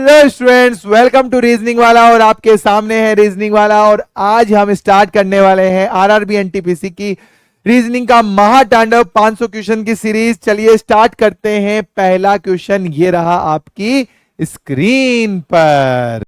Hello students, welcome to reasoning वाला। और आपके सामने है रीजनिंग वाला। और आज हम स्टार्ट करने वाले हैं आरआरबी एनटीपीसी की रीजनिंग का महातांडव 500 क्वेश्चन की सीरीज। चलिए स्टार्ट करते हैं। पहला क्वेश्चन ये रहा आपकी स्क्रीन पर।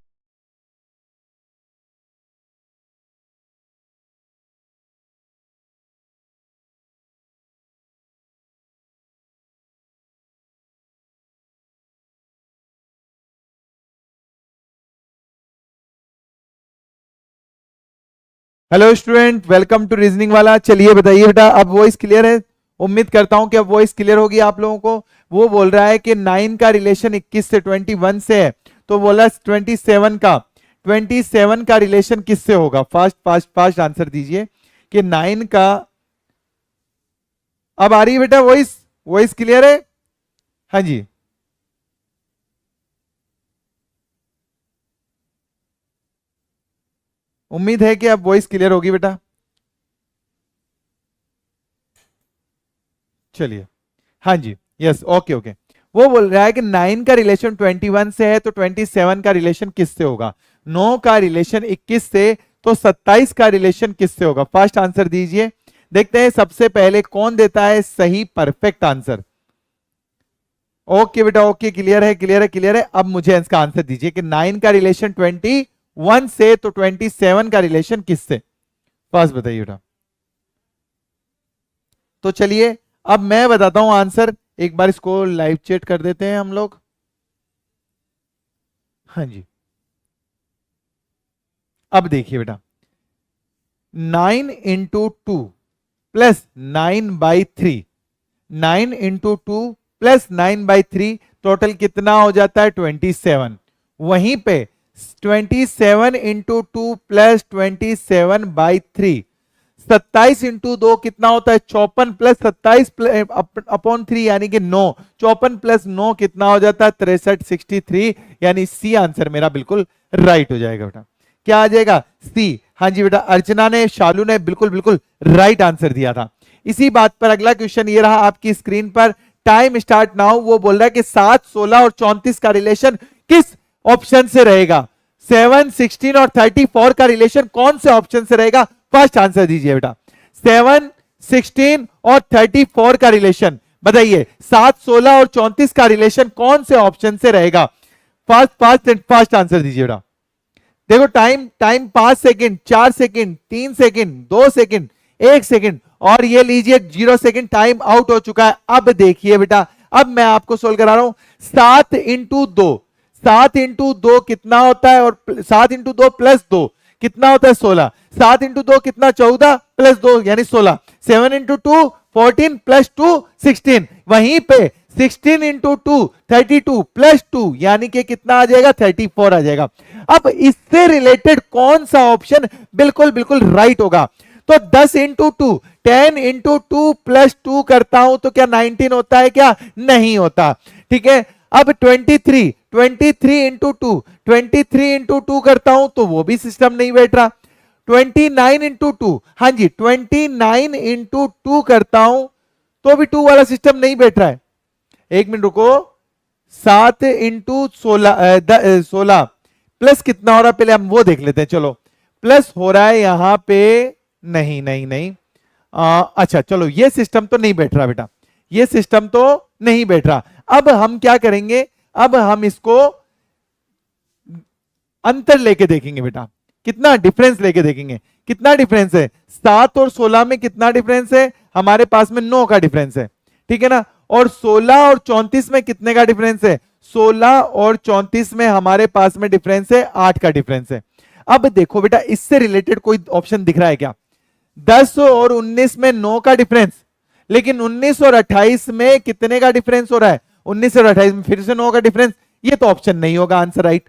Hello student, welcome to reasoning वाला। चलिए बताइए बेटा, अब वॉइस क्लियर है? उम्मीद करता हूं कि अब वॉइस क्लियर होगी आप लोगों को। वो बोल रहा है कि 9 का रिलेशन 21 से 21 से है, तो बोला 27 का रिलेशन किससे होगा? फास्ट फास्ट फास्ट आंसर दीजिए कि 9 का। अब आ रही है बेटा वॉइस? वॉइस क्लियर है? हाँ जी। उम्मीद है कि अब वॉइस क्लियर होगी बेटा। चलिए, हाँ जी, यस, ओके ओके। वो बोल रहा है कि 9 का रिलेशन 21 से है, तो 27 का रिलेशन किससे होगा? 9 का रिलेशन 21 से, तो 27 का रिलेशन किससे होगा? फर्स्ट आंसर दीजिए। देखते हैं सबसे पहले कौन देता है सही परफेक्ट आंसर। ओके बेटा, ओके, क्लियर है क्लियर है क्लियर है। अब मुझे इसका आंसर दीजिए कि 9 का रिलेशन 21 से, तो 27 का रिलेशन किससे? फर्स्ट बताइए बेटा। तो चलिए अब मैं बताता हूं आंसर। एक बार इसको लाइव चेट कर देते हैं हम लोग। हाँ जी, अब देखिए बेटा, 9 into 2 plus 9/3, 9 into 2 plus 9/3, total कितना हो जाता है? 27। वहीं पे 27 इंटू 2 प्लस 27/3, 27 इंटू 2 कितना होता है? 54 प्लस 27 अपॉन 3 यानी कि 9। 54 प्लस 9 कितना हो जाता है? 63, 63। यानी सी आंसर मेरा बिल्कुल राइट हो जाएगा बेटा। क्या आ जाएगा? सी। हाँ जी बेटा, अर्चना ने, शालू ने बिल्कुल बिल्कुल राइट आंसर दिया था। इसी बात पर अगला क्वेश्चन ये रहा आपकी स्क्रीन पर। Time start now. वो बोल रहा है कि 7, 16 और 34 का रिलेशन किस ऑप्शन से रहेगा? 7, 16 और 34 का रिलेशन कौन से ऑप्शन से रहेगा? फर्स्ट आंसर दीजिए बेटा। 7, 16 और 34 का रिलेशन बताइए। 7, 16 और 34 का रिलेशन कौन से ऑप्शन से रहेगा? Fast fast and fast answer दीजिए बेटा। देखो time time 5 second, 4 second, 3 second, 2 second, 1 second और ये लीजिए 0 सेकंड। टाइम आउट हो चुका है। अब देखिए बेटा, अब मैं आपको सोल्व करा रहा हूं। 7 इंटू 2, 7 इंटू 2 कितना होता है? और 7 इंटू 2 प्लस 2 कितना होता है? 16। 7 इंटू 2 कितना? 14 प्लस 2 यानी 16। 7 इंटू 2 14 प्लस 2 16। वहीं पे 16 इंटू 2 32 प्लस 2 यानी कि कितना आ जाएगा? 34 आ जाएगा। अब इससे रिलेटेड कौन सा ऑप्शन बिल्कुल बिल्कुल राइट होगा? तो 10 इंटू 2, 10 इंटू 2 प्लस 2 करता हूं तो क्या 19 होता है? क्या नहीं होता? ठीक है। अब 23, 23 इंटू 2, 23 इंटू 2 करता हूं तो वो भी सिस्टम नहीं बैठ रहा। 29 इंटू 2, हाँ जी, 29 इंटू 2 करता हूं तो भी 2 वाला सिस्टम नहीं बैठ रहा है। एक मिनट रुको। 7 इंटू 16 प्लस कितना हो रहा है? पहले हम वो देख लेते हैं। चलो, प्लस हो रहा है यहां पे। नहीं नहीं नहीं, अच्छा चलो, ये सिस्टम तो नहीं बैठ रहा बेटा, ये सिस्टम तो नहीं बैठ रहा। अब हम क्या करेंगे? अब हम इसको अंतर लेके देखेंगे बेटा। कितना डिफरेंस लेके देखेंगे। कितना डिफरेंस है? 7 और 16 में कितना डिफरेंस है? हमारे पास में 9 का डिफरेंस है, ठीक है ना। और 16 और 34 में कितने का डिफरेंस है? 16 और 34 में हमारे पास में डिफरेंस है 8 का डिफरेंस है। अब देखो बेटा, इससे रिलेटेड कोई ऑप्शन दिख रहा है क्या? 10 और 19 में 9 का डिफरेंस, लेकिन 19 और 28 में कितने का डिफरेंस हो रहा है? 19 और 28 में फिर से 9 का डिफरेंस। ये तो ऑप्शन नहीं होगा आंसर राइट।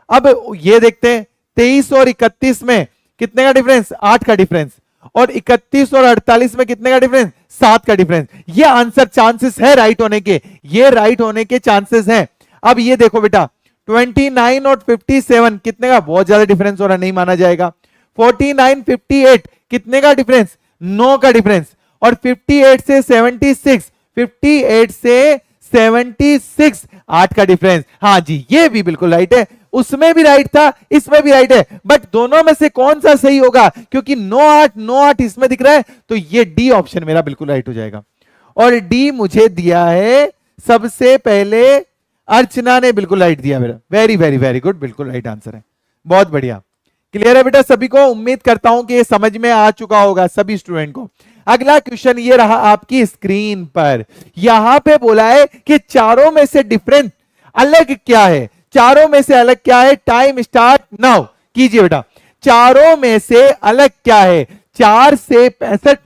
अब ये देखते हैं, 23 और 31 में कितने का डिफरेंस? 8 का डिफरेंस। और 31 और 48 में कितने का डिफरेंस? 7 का डिफरेंस। ये आंसर चांसेस है राइट होने के, ये राइट होने के चांसेस हैं। अब ये देखो बेटा, 29 और 57 कितने का? बहुत ज्यादा डिफरेंस हो रहा है, नहीं माना जाएगा। 49, 58 कितने का डिफरेंस? 9 का डिफरेंस। और 58 से 76, 58 से 76, 8 का डिफरेंस। हाँ जी, ये भी बिल्कुल राइट है, उसमें भी राइट था, इसमें भी राइट है, बट दोनों में से कौन सा सही होगा, क्योंकि 9 8 इसमें दिख रहा है, तो ये डी ऑप्शन मेरा बिल्कुल राइट हो जाएगा। और डी मुझे दिया है सबसे पहले अर्चना ने बिल्कुल राइट दिया मेरा। वेरी वेरी वेरी गुड, बिल्कुल राइट आंसर है, बहुत बढ़िया। क्लियर है बेटा सभी को? उम्मीद करता हूं कि ये समझ में आ चुका होगा सभी स्टूडेंट को। अगला क्वेश्चन ये रहा आपकी स्क्रीन पर, यहां पे बोला है कि चारों में से डिफरेंट अलग क्या है, चारों में से अलग क्या है, टाइम स्टार्ट नाउ कीजिए बेटा। चारों में से अलग क्या है, 4 से 65,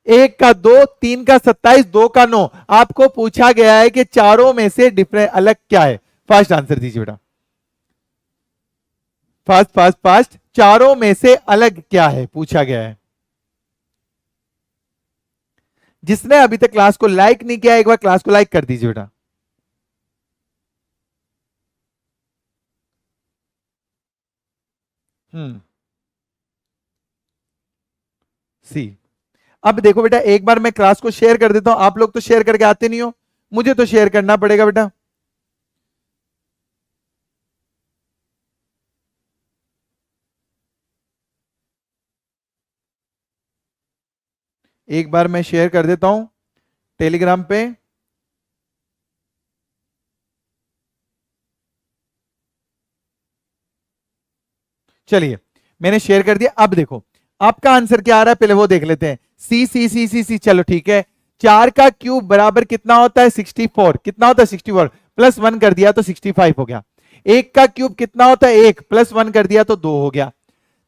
1 का 2, 3 का 27, 2 का 9। आपको पूछा गया है कि चारों में से डिफरेंट अलग क्या है, फर्स्ट आंसर दीजिए बेटा, फास्ट फास्ट फास्ट। चारों में से अलग क्या है पूछा गया है। जिसने अभी तक क्लास को लाइक नहीं किया, एक बार क्लास को लाइक कर दीजिए बेटा। सी। अब देखो बेटा, एक बार मैं क्लास को शेयर कर देता हूं, आप लोग तो शेयर करके आते नहीं हो, मुझे तो शेयर करना पड़ेगा बेटा। एक बार मैं शेयर कर देता हूं टेलीग्राम पे। चलिए मैंने शेयर कर दिया। अब देखो आपका आंसर क्या आ रहा है, पहले वो देख लेते हैं। सी सी सी सी सी, चलो ठीक है। 4 का क्यूब बराबर कितना होता है, 64। कितना होता है 64, प्लस 1 कर दिया तो 65 हो गया। 1 का क्यूब कितना होता है, 1 प्लस 1 कर दिया तो 2 हो गया।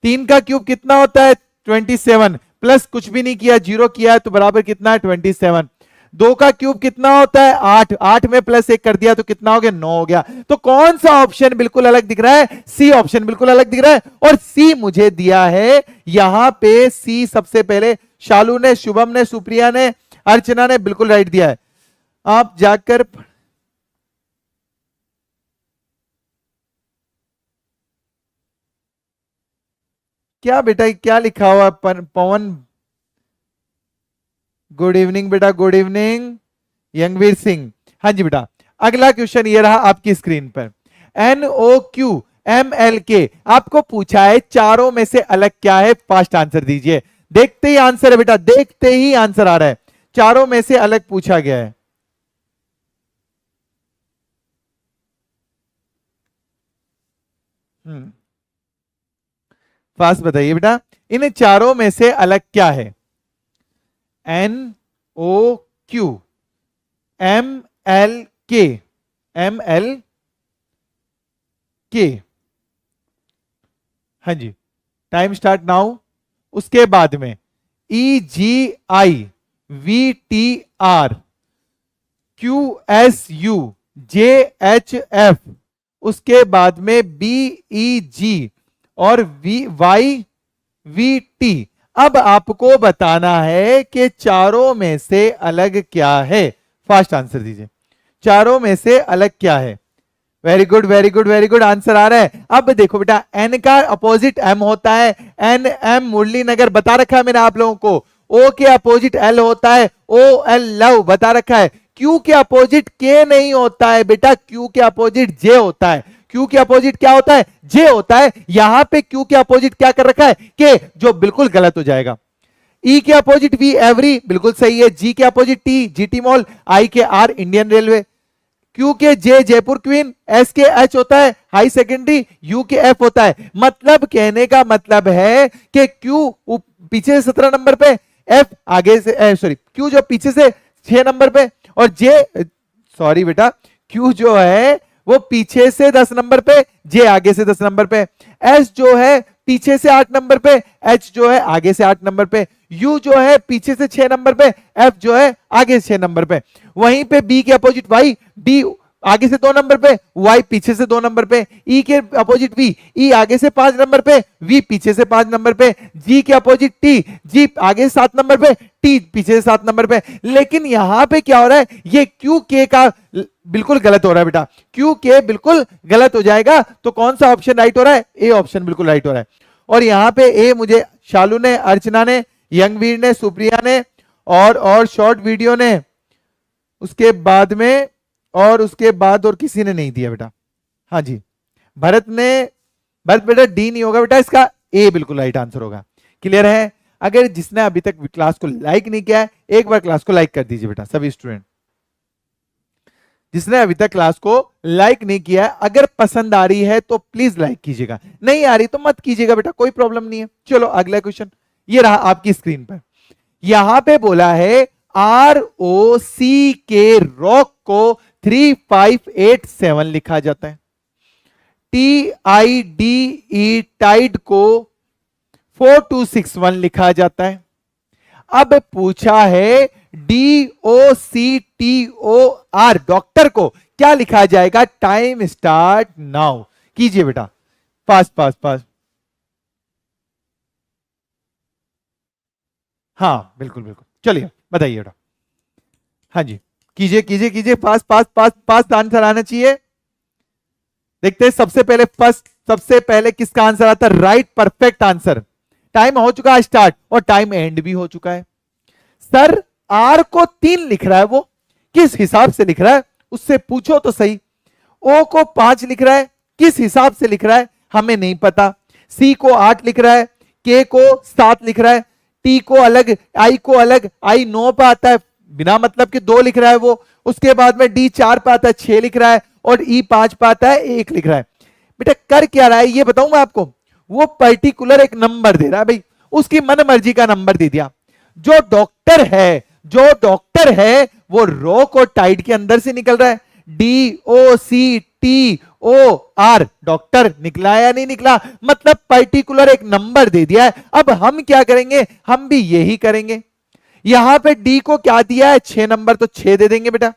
3 का क्यूब कितना होता है 27, प्लस कुछ भी नहीं किया, 0 किया है तो बराबर कितना है 27। 2 का क्यूब कितना होता है 8, 8 में प्लस 1 कर दिया तो कितना हो गया 9 हो गया। तो कौन सा ऑप्शन बिल्कुल अलग दिख रहा है, सी ऑप्शन बिल्कुल अलग दिख रहा है। और सी मुझे दिया है यहां पे, सी सबसे पहले शालू ने, शुभम ने, सुप्रिया ने, अर्चना ने बिल्कुल राइट दिया है। आप जाकर क्या बेटा क्या लिखा हुआ पवन, गुड इवनिंग बेटा, गुड इवनिंग यंगवीर सिंह। हाँ जी बेटा, अगला क्वेश्चन ये रहा आपकी स्क्रीन पर। NOQMLK आपको पूछा है चारों में से अलग क्या है, फास्ट आंसर दीजिए। देखते ही आंसर है बेटा, देखते ही आंसर आ रहा है, चारों में से अलग पूछा गया है। फास्ट बताइए बेटा, इन चारों में से अलग क्या है। NOQMLK, MLK, हाँ जी, टाइम स्टार्ट नाउ। उसके बाद में EGIVTR, QSUJHF, उसके बाद में BEG और YVT। अब आपको बताना है कि चारों में से अलग क्या है, फास्ट आंसर दीजिए। चारों में से अलग क्या है। Very good very good very good, answer आ रहा है। अब देखो बेटा, एन का अपोजिट एम होता है, एन एम मुरली नगर बता रखा है मैंने आप लोगों को। ओ के अपोजिट एल होता है, ओ एल लव बता रखा है। क्यू के अपोजिट के नहीं होता है बेटा, क्यू के अपोजिट जे होता है। क्यू के अपोजिट क्या होता है, जे होता है। यहां पे क्यू के अपोजिट क्या कर रखा है, के, जो बिल्कुल गलत हो जाएगा। ई के अपोजिट वी एवरी, बिल्कुल सही है। जी के अपोजिट टी, जीटी मॉल। आई के आर, इंडियन रेलवे। क्यू के जे, जयपुर क्वीन। एस के एच होता है हाई सेकेंडरी। यू के एफ होता है। मतलब कहने का मतलब है कि क्यू पीछे से 17 नंबर पे, एफ आगे से, सॉरी क्यू जो पीछे से 6 नंबर पे, और जे, सॉरी बेटा, क्यू जो है वो पीछे से 10 नंबर पे, जे आगे से 10 नंबर पे। एस जो है पीछे से 8 नंबर पे, एच जो है आगे से 8 नंबर पे। यू जो है पीछे से 6 नंबर पे, एफ जो है आगे से 6 नंबर पे। वहीं पे बी के अपोजिट वाई, डी आगे से 2 नंबर पे, वाई पीछे से 2 नंबर पे। ई के अपोजिट वी, ई आगे से 5 नंबर पे, वी पीछे से 5 नंबर पे। जी के अपोजिट टी, जी आगे से 7 नंबर पे, टी पीछे से 7 नंबर पे। लेकिन यहां पे क्या हो रहा है, ये क्यू के का बिल्कुल गलत हो रहा है बेटा, क्यू के बिल्कुल गलत हो जाएगा। तो कौन सा ऑप्शन राइट हो रहा है, ए ऑप्शन बिल्कुल राइट हो रहा है। और यहां पे ए मुझे शालू ने, अर्चना ने, यंगवीर ने, सुप्रिया ने और शॉर्ट वीडियो ने उसके बाद में और उसके बाद और किसी ने नहीं दिया बेटा। हाँ जी, भरत ने, भरत बेटा डी नहीं होगा बेटा, इसका ए बिल्कुल राइट आंसर होगा। क्लियर है? अगर जिसने अभी तक क्लास को लाइक नहीं किया है, एक बार क्लास को लाइक कर दीजिए बेटा सभी स्टूडेंट। जिसने अभी तक क्लास को लाइक नहीं किया है, अगर पसंद आ रही है तो प्लीज लाइक कीजिएगा, नहीं आ रही तो मत कीजिएगा बेटा, कोई प्रॉब्लम नहीं है। चलो अगला क्वेश्चन, ये रहा आपकी स्क्रीन पर। यहां पे बोला है ROC के रॉक को 3587 लिखा जाता है, TIDE टाइड को 4261 लिखा जाता है। अब पूछा है DOCTOR डॉक्टर को क्या लिखा जाएगा? टाइम स्टार्ट नाउ, कीजिए बेटा, पास पास पास। हाँ बिल्कुल बिल्कुल, चलिए बताइए बेटा। हाँ जी, कीजिए कीजिए कीजिए, पास पास पास पास आंसर आना चाहिए। देखते हैं सबसे पहले फर्स्ट, सबसे पहले किसका आंसर आता है? Right, perfect answer. टाइम हो चुका है स्टार्ट और टाइम एंड भी हो चुका है। सर आर को 3 लिख रहा है, वो किस हिसाब से लिख रहा है उससे पूछो तो सही। ओ को 5 लिख रहा है, किस हिसाब से लिख रहा है हमें नहीं पता। सी को 8 लिख रहा है, के को 7 लिख रहा है, टी को अलग, आई को अलग, आई 9 पे आता है बिना मतलब के 2 लिख रहा है वो। उसके बाद में डी 4 पे आता है 6 लिख रहा है, और ई 5 पे आता है 1 लिख रहा है। बेटा कर क्या रहा है ये बताऊं मैं आपको, वो पर्टिकुलर एक नंबर दे रहा है भाई, उसकी मन मर्जी का नंबर दे दिया। जो डॉक्टर है, जो डॉक्टर है वो रॉक और टाइड के अंदर से निकल रहा है। DOCTOR डॉक्टर निकला या नहीं निकला, मतलब पर्टिकुलर एक नंबर दे दिया है। अब हम क्या करेंगे, हम भी यही करेंगे। यहां पे डी को क्या दिया है? 6 नंबर, तो 6 दे देंगे बेटा।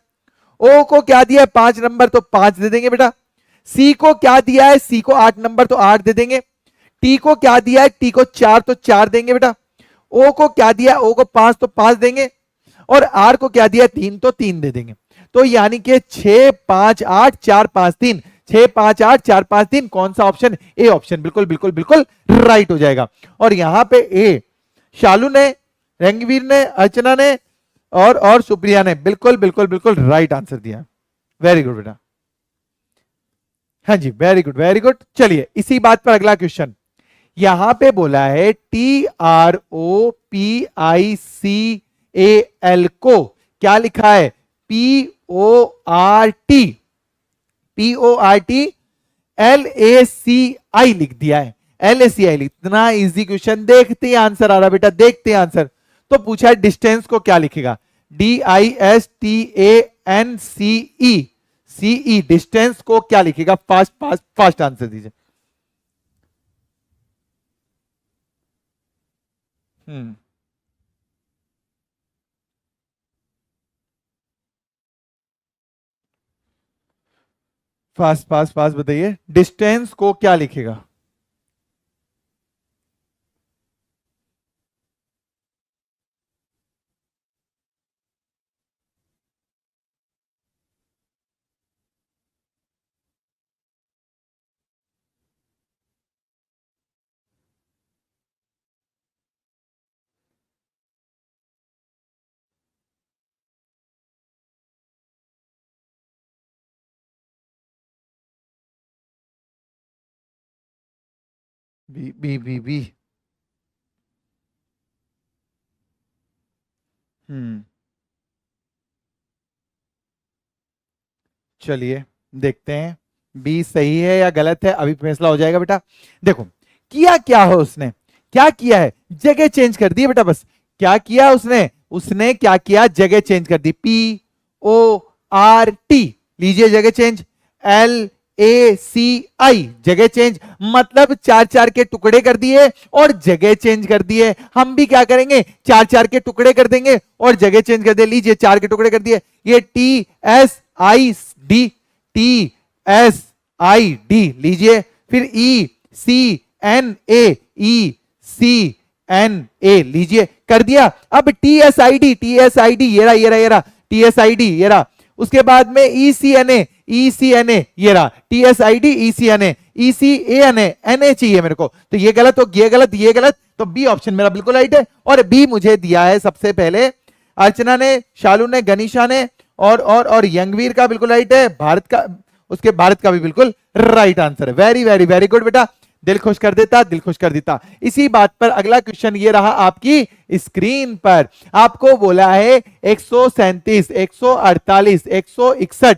ओ को क्या दिया है? 5 नंबर, तो 5 दे देंगे बेटा। सी को क्या दिया है? सी को 8 नंबर, तो 8 दे देंगे। टी को क्या दिया है? टी को 4, तो 4 देंगे बेटा। ओ को क्या दिया? ओ को 5, तो 5 देंगे। और आर को क्या दिया? 3, तो 3 दे देंगे। तो यानी कि 6 5 8 4 5 3, 6 5 8 4 5 3, कौन सा ऑप्शन? ए ऑप्शन, बिल्कुल बिल्कुल बिल्कुल राइट हो जाएगा। और यहां पे ए शालू ने, रंगवीर ने, अर्चना ने और सुप्रिया ने बिल्कुल बिल्कुल बिल्कुल राइट आंसर दिया। वेरी गुड बेटा, हाँ जी, वेरी गुड वेरी गुड। चलिए इसी बात पर अगला क्वेश्चन। यहां पे बोला है TROPICAL को क्या लिखा है? PORT लिख दिया है, LACI। इतना इजी क्वेश्चन, देखते ही आंसर आ रहा बेटा, देखते ही आंसर। तो पूछा है डिस्टेंस को क्या लिखेगा? DISTANCE, डिस्टेंस को क्या लिखेगा? फास्ट फास्ट फास्ट आंसर दीजिए। फास्ट फास्ट फास्ट बताइए, डिस्टेंस को क्या लिखेगा? B B B B. चलिए देखते हैं बी सही है या गलत है, अभी फैसला हो जाएगा बेटा। देखो किया क्या है उसने, क्या किया है? जगह चेंज कर दी बेटा, बस। क्या किया उसने? उसने क्या किया? जगह चेंज कर दी। PORT लीजिए जगह चेंज, LACI जगह चेंज, मतलब 4 4 के टुकड़े कर दिए और जगह चेंज कर दिए। हम भी क्या करेंगे? 4 4 के टुकड़े कर देंगे और जगह चेंज कर दे। लीजिए 4 के टुकड़े कर दिए, ये TSID लीजिए, फिर ECNA लीजिए, कर दिया। अब TSID ये रहा TSID ये रहा। उसके बाद में ECNA ये रहा TSID ECNA NA चाहिए मेरे को, तो ये गलत हो, ये गलत, ये गलत, तो बी ऑप्शन मेरा बिल्कुल राइट है। और बी मुझे दिया है सबसे पहले अर्चना ने, शालू ने, गनीशा ने और यंगवीर का बिल्कुल राइट है, भारत का, उसके भारत का भी बिल्कुल राइट आंसर है। वेरी वेरी वेरी गुड बेटा, दिल खुश कर देता, दिल खुश कर देता। इसी बात पर अगला क्वेश्चन ये रहा आपकी स्क्रीन पर। आपको बोला है 137, 148, 161,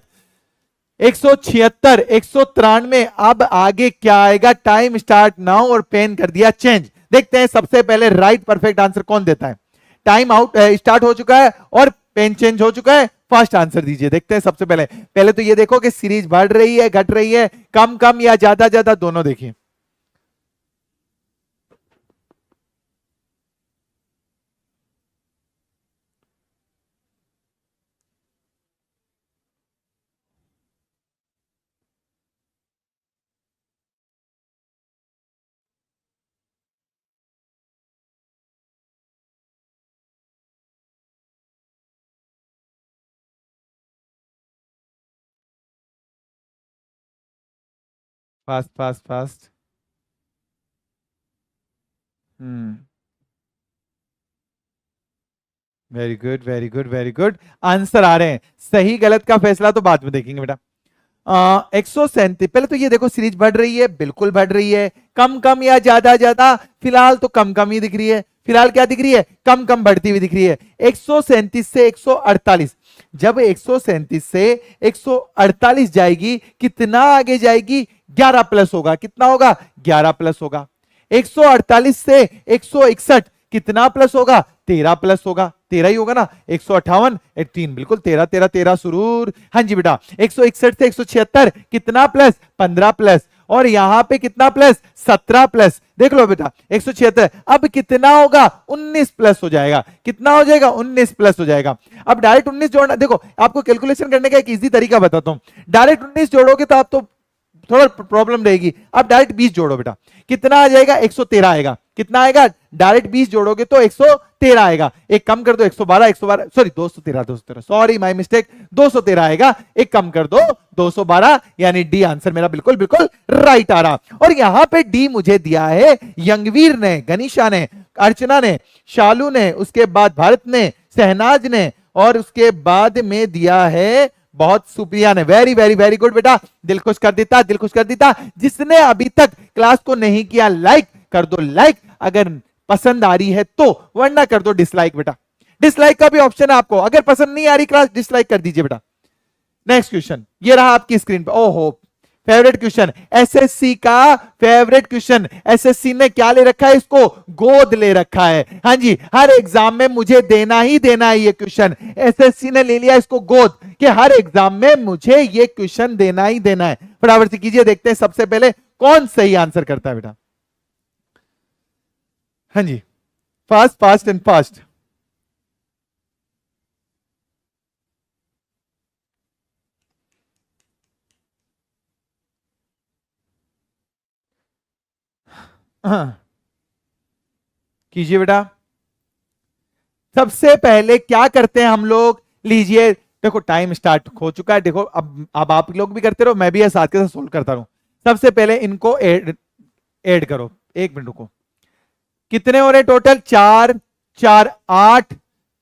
176, 193। अब आगे क्या आएगा? टाइम स्टार्ट नाउ और पेन कर दिया चेंज। देखते हैं सबसे पहले राइट परफेक्ट आंसर कौन देता है। टाइम आउट स्टार्ट हो चुका है और पेन चेंज हो चुका है। फर्स्ट आंसर दीजिए। देखते हैं सबसे पहले तो ये देखो कि सीरीज बढ़ रही है, घट रही है, कम कम या ज्यादा ज्यादा, दोनों देखिए। Fast fast fast. Hmm, very good very good very good. Answer आ रहे हैं। सही गलत का फैसला तो बाद में देखेंगे बेटा। 137। पहले तो ये देखो सीरीज बढ़ रही है, बिल्कुल बढ़ रही है। कम कम या ज्यादा ज्यादा? फिलहाल तो कम कम ही दिख रही है। फिलहाल क्या दिख रही है? कम कम बढ़ती हुई दिख रही है। 137 से 148, जब 137 से 148 जाएगी, कितना आगे जाएगी? 11 प्लस होगा। कितना होगा? 11 प्लस होगा। 148 से 161 कितना प्लस होगा? 13 प्लस होगा। 13 ही होगा ना। 158, 18, बिल्कुल 13 13 13 सुरूर। हाँ जी बेटा। 161 से 176 कितना प्लस? 15 प्लस। और यहां पे कितना प्लस? 17 प्लस। देख लो बेटा 176 अब कितना होगा? 19 प्लस हो जाएगा। कितना हो जाएगा? 19 प्लस हो जाएगा। अब डायरेक्ट 19 जोड़ना, देखो आपको कैलकुलेशन करने का एक इजी तरीका बताता हूं। डायरेक्ट 19 जोड़ोगे तो आप तो थोड़ा प्रॉब्लम रहेगी। आप डायरेक्ट 20 जोड़ो बेटा, कितना आ जाएगा? 113 आएगा। कितना आएगा? डायरेक्ट 20 जोड़ोगे तो 113 आएगा। एक कम कर दो, 112, 112 सॉरी 213, 213 सॉरी माय मिस्टेक, 213 आएगा। एक कम कर दो, 212, यानी डी आंसर मेरा बिल्कुल बिल्कुल राइट आ रहा। और यहां पे डी मुझे दिया है यंगवीर ने, गनीशा ने, अर्चना ने, शालू ने, उसके बाद भारत ने, शहनाज ने, और उसके बाद में दिया है बहुत सुप्रिया ने। वेरी वेरी वेरी गुड बेटा, दिल खुश कर देता, दिल खुश कर देता। जिसने अभी तक क्लास को नहीं किया लाइक कर दो, लाइक अगर पसंद आ रही है तो, वरना कर दो डिसलाइक बेटा। डिसलाइक का भी ऑप्शन है आपको, अगर पसंद नहीं आ रही क्लास डिसलाइक कर दीजिए बेटा। नेक्स्ट क्वेश्चन ये रहा आपकी स्क्रीन पे। ओहो, फेवरेट क्वेश्चन, एसएससी का फेवरेट क्वेश्चन। एसएससी ने क्या ले रखा है? इसको गोद ले रखा है। हाँ जी, हर एग्जाम में मुझे देना ही देना है ये क्वेश्चन। एसएससी ने ले लिया इसको गोद कि हर एग्जाम में मुझे ये क्वेश्चन देना ही देना है। फटाफट से कीजिए, देखते हैं सबसे पहले कौन सही आंसर करता है बेटा। हाँ जी, फास्ट फास्ट एंड फास्ट। हाँ कीजिए बेटा। सबसे पहले क्या करते हैं हम लोग? लीजिए देखो टाइम स्टार्ट हो चुका है। देखो अब आप लोग भी करते रहो, मैं भी साथ के साथ सोल्व करता रहूं। सबसे पहले इनको ऐड करो। एक मिनट रुको, कितने हो रहे टोटल? 4 4 8,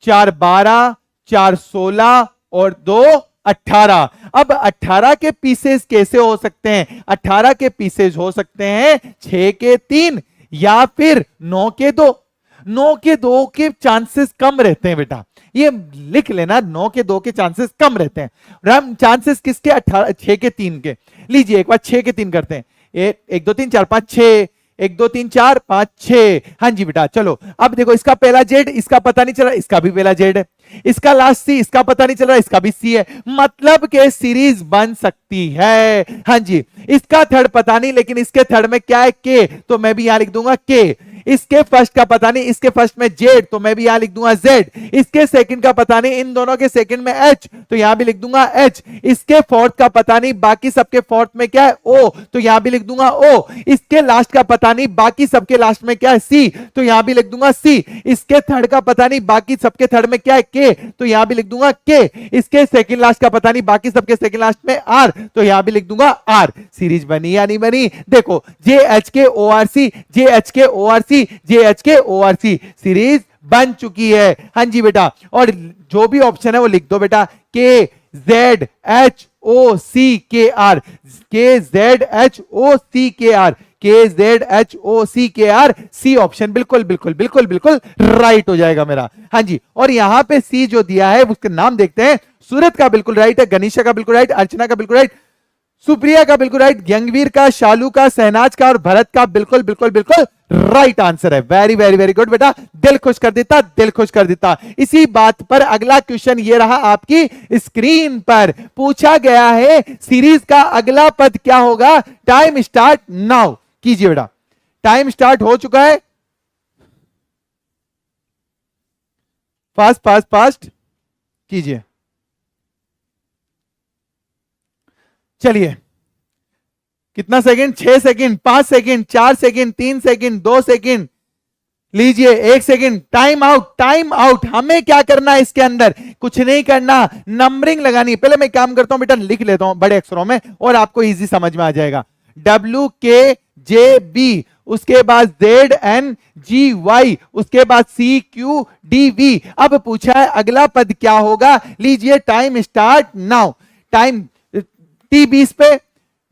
4 12, 4 16 और 2 18। अब 18 के पीसेस कैसे हो सकते हैं? 18 के पीसेस हो सकते हैं 6 के 3 या फिर 9 के 2। 9 के 2 के चांसेस कम रहते हैं बेटा, ये लिख लेना। 9 के 2 के चांसेस कम रहते हैं। रैम चांसेस किसके? 18, 6 के 3 के। लीजिए एक बार 6 के 3 करते हैं। 1 2 3 4 5 6, 1 2 3 4 5 6। हाँ जी बेटा चलो। अब देखो इसका पहला जेड, इसका पता नहीं चल रहा, इसका भी पहला जेड है। इसका लास्ट सी, इसका पता नहीं चल रहा, इसका भी सी है। मतलब के सीरीज बन सकती है। हाँ जी, इसका थर्ड पता नहीं, लेकिन इसके थर्ड में क्या है? के, तो मैं भी यहां लिख दूंगा के। इसके फर्स्ट का पता नहीं, इसके फर्स्ट में जेड, तो मैं भी यहां लिख दूंगा जेड। इसके सेकंड का पता नहीं, इन दोनों के सेकंड में एच, तो यहां भी लिख दूंगा एच। इसके फोर्थ का पता नहीं, बाकी सबके फोर्थ में क्या है? ओ, तो यहां भी लिख दूंगा ओ। इसके लास्ट का पता नहीं, बाकी सबके लास्ट में क्या है? सी, तो यहां भी लिख दूंगा सी। इसके थर्ड का पता नहीं, बाकी सबके थर्ड में क्या है? के, तो यहां भी लिख दूंगा के। इसके सेकंड लास्ट का पता नहीं, बाकी सबके सेकंड लास्ट में आर, तो यहां भी लिख दूंगा आर। सीरीज बनी या नहीं बनी? देखो जे एच के ओ आर सी, जे एच के ओ आर सी, जे एच के ओ आर सी, सीरीज बन चुकी है। हाँ जी बेटा, और जो भी ऑप्शन है वो लिख दो बेटा, के जेड एच ओ सी के आर, के जेड एच ओ सी के आर, के जेड एच ओ सी के आर, सी ऑप्शन बिल्कुल बिल्कुल बिल्कुल बिल्कुल राइट हो जाएगा मेरा। हाँ जी, और यहां पे सी जो दिया है उसके नाम देखते हैं। सूरत का बिल्कुल राइट है, गनीशा का बिल्कुल राइट, अर्चना का बिल्कुल राइट, सुप्रिया का बिल्कुल राइट, यंगवीर का, शालू का, सहनाज का और भरत का बिल्कुल बिल्कुल बिल्कुल राइट आंसर है। वेरी वेरी वेरी गुड बेटा, दिल खुश कर देता, दिल खुश कर देता। इसी बात पर अगला क्वेश्चन ये रहा आपकी स्क्रीन पर, पूछा गया है सीरीज का अगला पद क्या होगा। टाइम स्टार्ट नाउ कीजिए बेटा, टाइम स्टार्ट हो चुका है, फास्ट फास्ट फास्ट कीजिए। चलिए, कितना second, 6 second, 5 second, 4 second, 3 second, 2 second, लीजिए 1 second, time out, time out. हमें क्या करना है इसके अंदर, कुछ नहीं करना, नंबरिंग लगानी है। पहले मैं काम करता हूं बेटा, लिख लेता हूं बड़े अक्षरों में और आपको इजी समझ में आ जाएगा। WKJB, उसके बाद ZNGY, उसके बाद CQDV। अब पूछा है अगला पद क्या होगा, लीजिए time start now. Time T20 पे,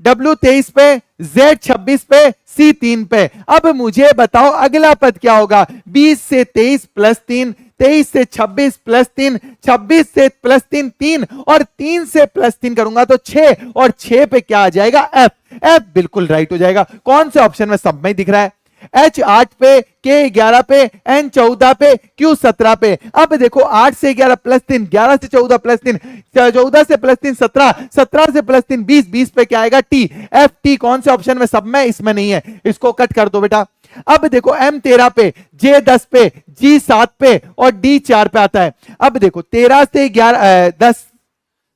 W23 पे, Z26 पे, C3 पे। अब मुझे बताओ अगला पद क्या होगा। 20 से 23 प्लस 3, 23 से 26 प्लस 3, 26 से प्लस 3 3, और 3 से प्लस 3 करूंगा तो 6, और 6 पे क्या आ जाएगा, F। F बिल्कुल राइट हो जाएगा। कौन से ऑप्शन में, सब में दिख रहा है। H 8 पे, K 11 पे, N 14 पे, Q 17 पे। अब देखो 8 से 11 प्लस 3, 11 से 14 प्लस 3, 14 से प्लस 3 17, 17 से प्लस 3 20, 20 पे क्या आएगा, T। F T कौन से ऑप्शन में, सब में, इसमें नहीं है, इसको कट कर दो बेटा। अब देखो M 13 पे, J 10 पे, G 7 पे और D 4 पे आता है। अब देखो 13 से 11 10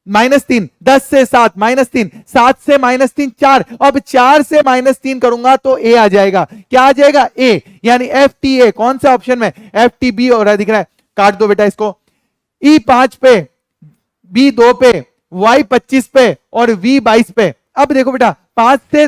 -3, 10 से 7 -3, 7 से -3 4, अब 4 से -3 करूंगा तो A आ जाएगा। क्या आ जाएगा, A, यानी FTA। कौन सा ऑप्शन में, FTB हो रहा है, दिख रहा है, काट दो बेटा इसको। E 5 पे, B 2 पे, Y 25 पे और V 22 पे। अब देखो बेटा 5 से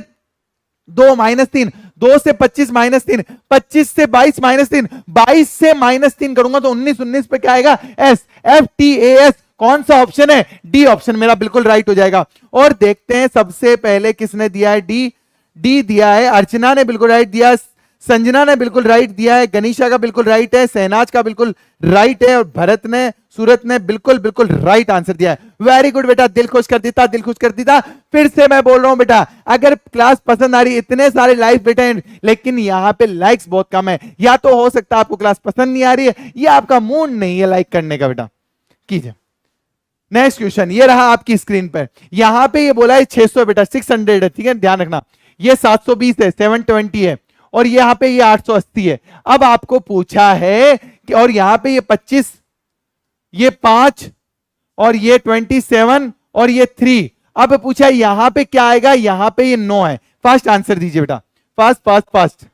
2 -3, 2 से 25 -3, 25 से 22 -3, 22 से -3 करूंगा तो 19, 19 पे क्या आएगा, S। FTAS कौन सा ऑप्शन है, डी ऑप्शन मेरा बिल्कुल राइट हो जाएगा। और देखते हैं सबसे पहले किसने दिया है, डी। डी दिया है, अर्चना ने बिल्कुल राइट दिया, संजना ने बिल्कुल राइट दिया है, गनीशा का बिल्कुल राइट है, सहनाज का बिल्कुल राइट है, और भरत ने, सूरत ने बिल्कुल बिल्कुल राइट आंसर दिया है। वेरी गुड बेटा, दिल खुश कर देता, दिल खुश कर देता। फिर से मैं बोल रहा हूं बेटा, अगर क्लास पसंद आ रही, इतने सारे लाइव बेटे, लेकिन यहां पे लाइक्स बहुत कम है, या तो हो सकता है आपको क्लास पसंद नहीं आ रही है, या आपका मूड नहीं है लाइक करने का। बेटा कीजिए नेक्स्ट क्वेश्चन, ये रहा आपकी स्क्रीन पर। यहां पे ये बोला है 600 बेटा, 600 है, ठीक है, ध्यान रखना। ये 720 है, 720 है, और यहाँ पे ये 880 है। अब आपको पूछा है कि, और यहां पे ये 25, ये 5 और ये 27 और ये 3। अब पूछा यहां पे क्या आएगा, यहां पे ये 9 है। फास्ट आंसर दीजिए बेटा, फास्ट फास्ट फास्ट।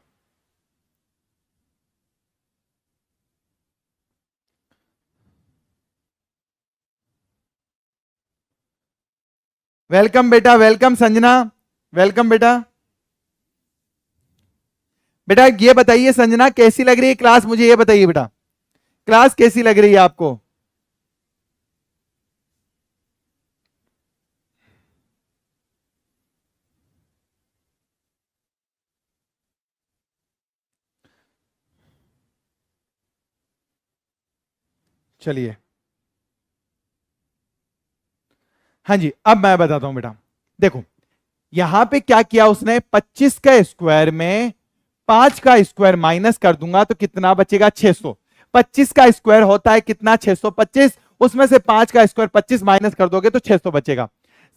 वेलकम बेटा, वेलकम संजना, वेलकम बेटा। बेटा ये बताइए संजना, कैसी लग रही है क्लास, मुझे ये बताइए बेटा, क्लास कैसी लग रही है आपको। चलिए, हाँ जी, अब मैं बताता हूं बेटा। देखो यहां पे क्या किया उसने, 25 का स्क्वायर में 5 का स्क्वायर माइनस कर दूंगा तो कितना बचेगा, 600। 25 का स्क्वायर होता है कितना, 625, उसमें से 5 का स्क्वायर 25 माइनस कर दोगे तो 600 बचेगा।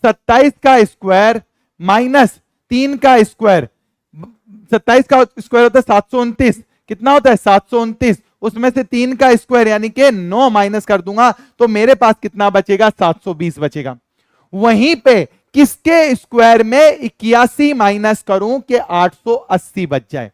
27 का स्क्वायर माइनस 3 का स्क्वायर, 27 का स्क्वायर होता है 729, कितना होता है 729, उसमें से 3 का स्क्वायर यानी कि 9 माइनस कर दूंगा तो मेरे पास कितना बचेगा, 720 बचेगा। वहीं पे किसके स्क्वायर में 81 माइनस करूं कि 880 बच जाए,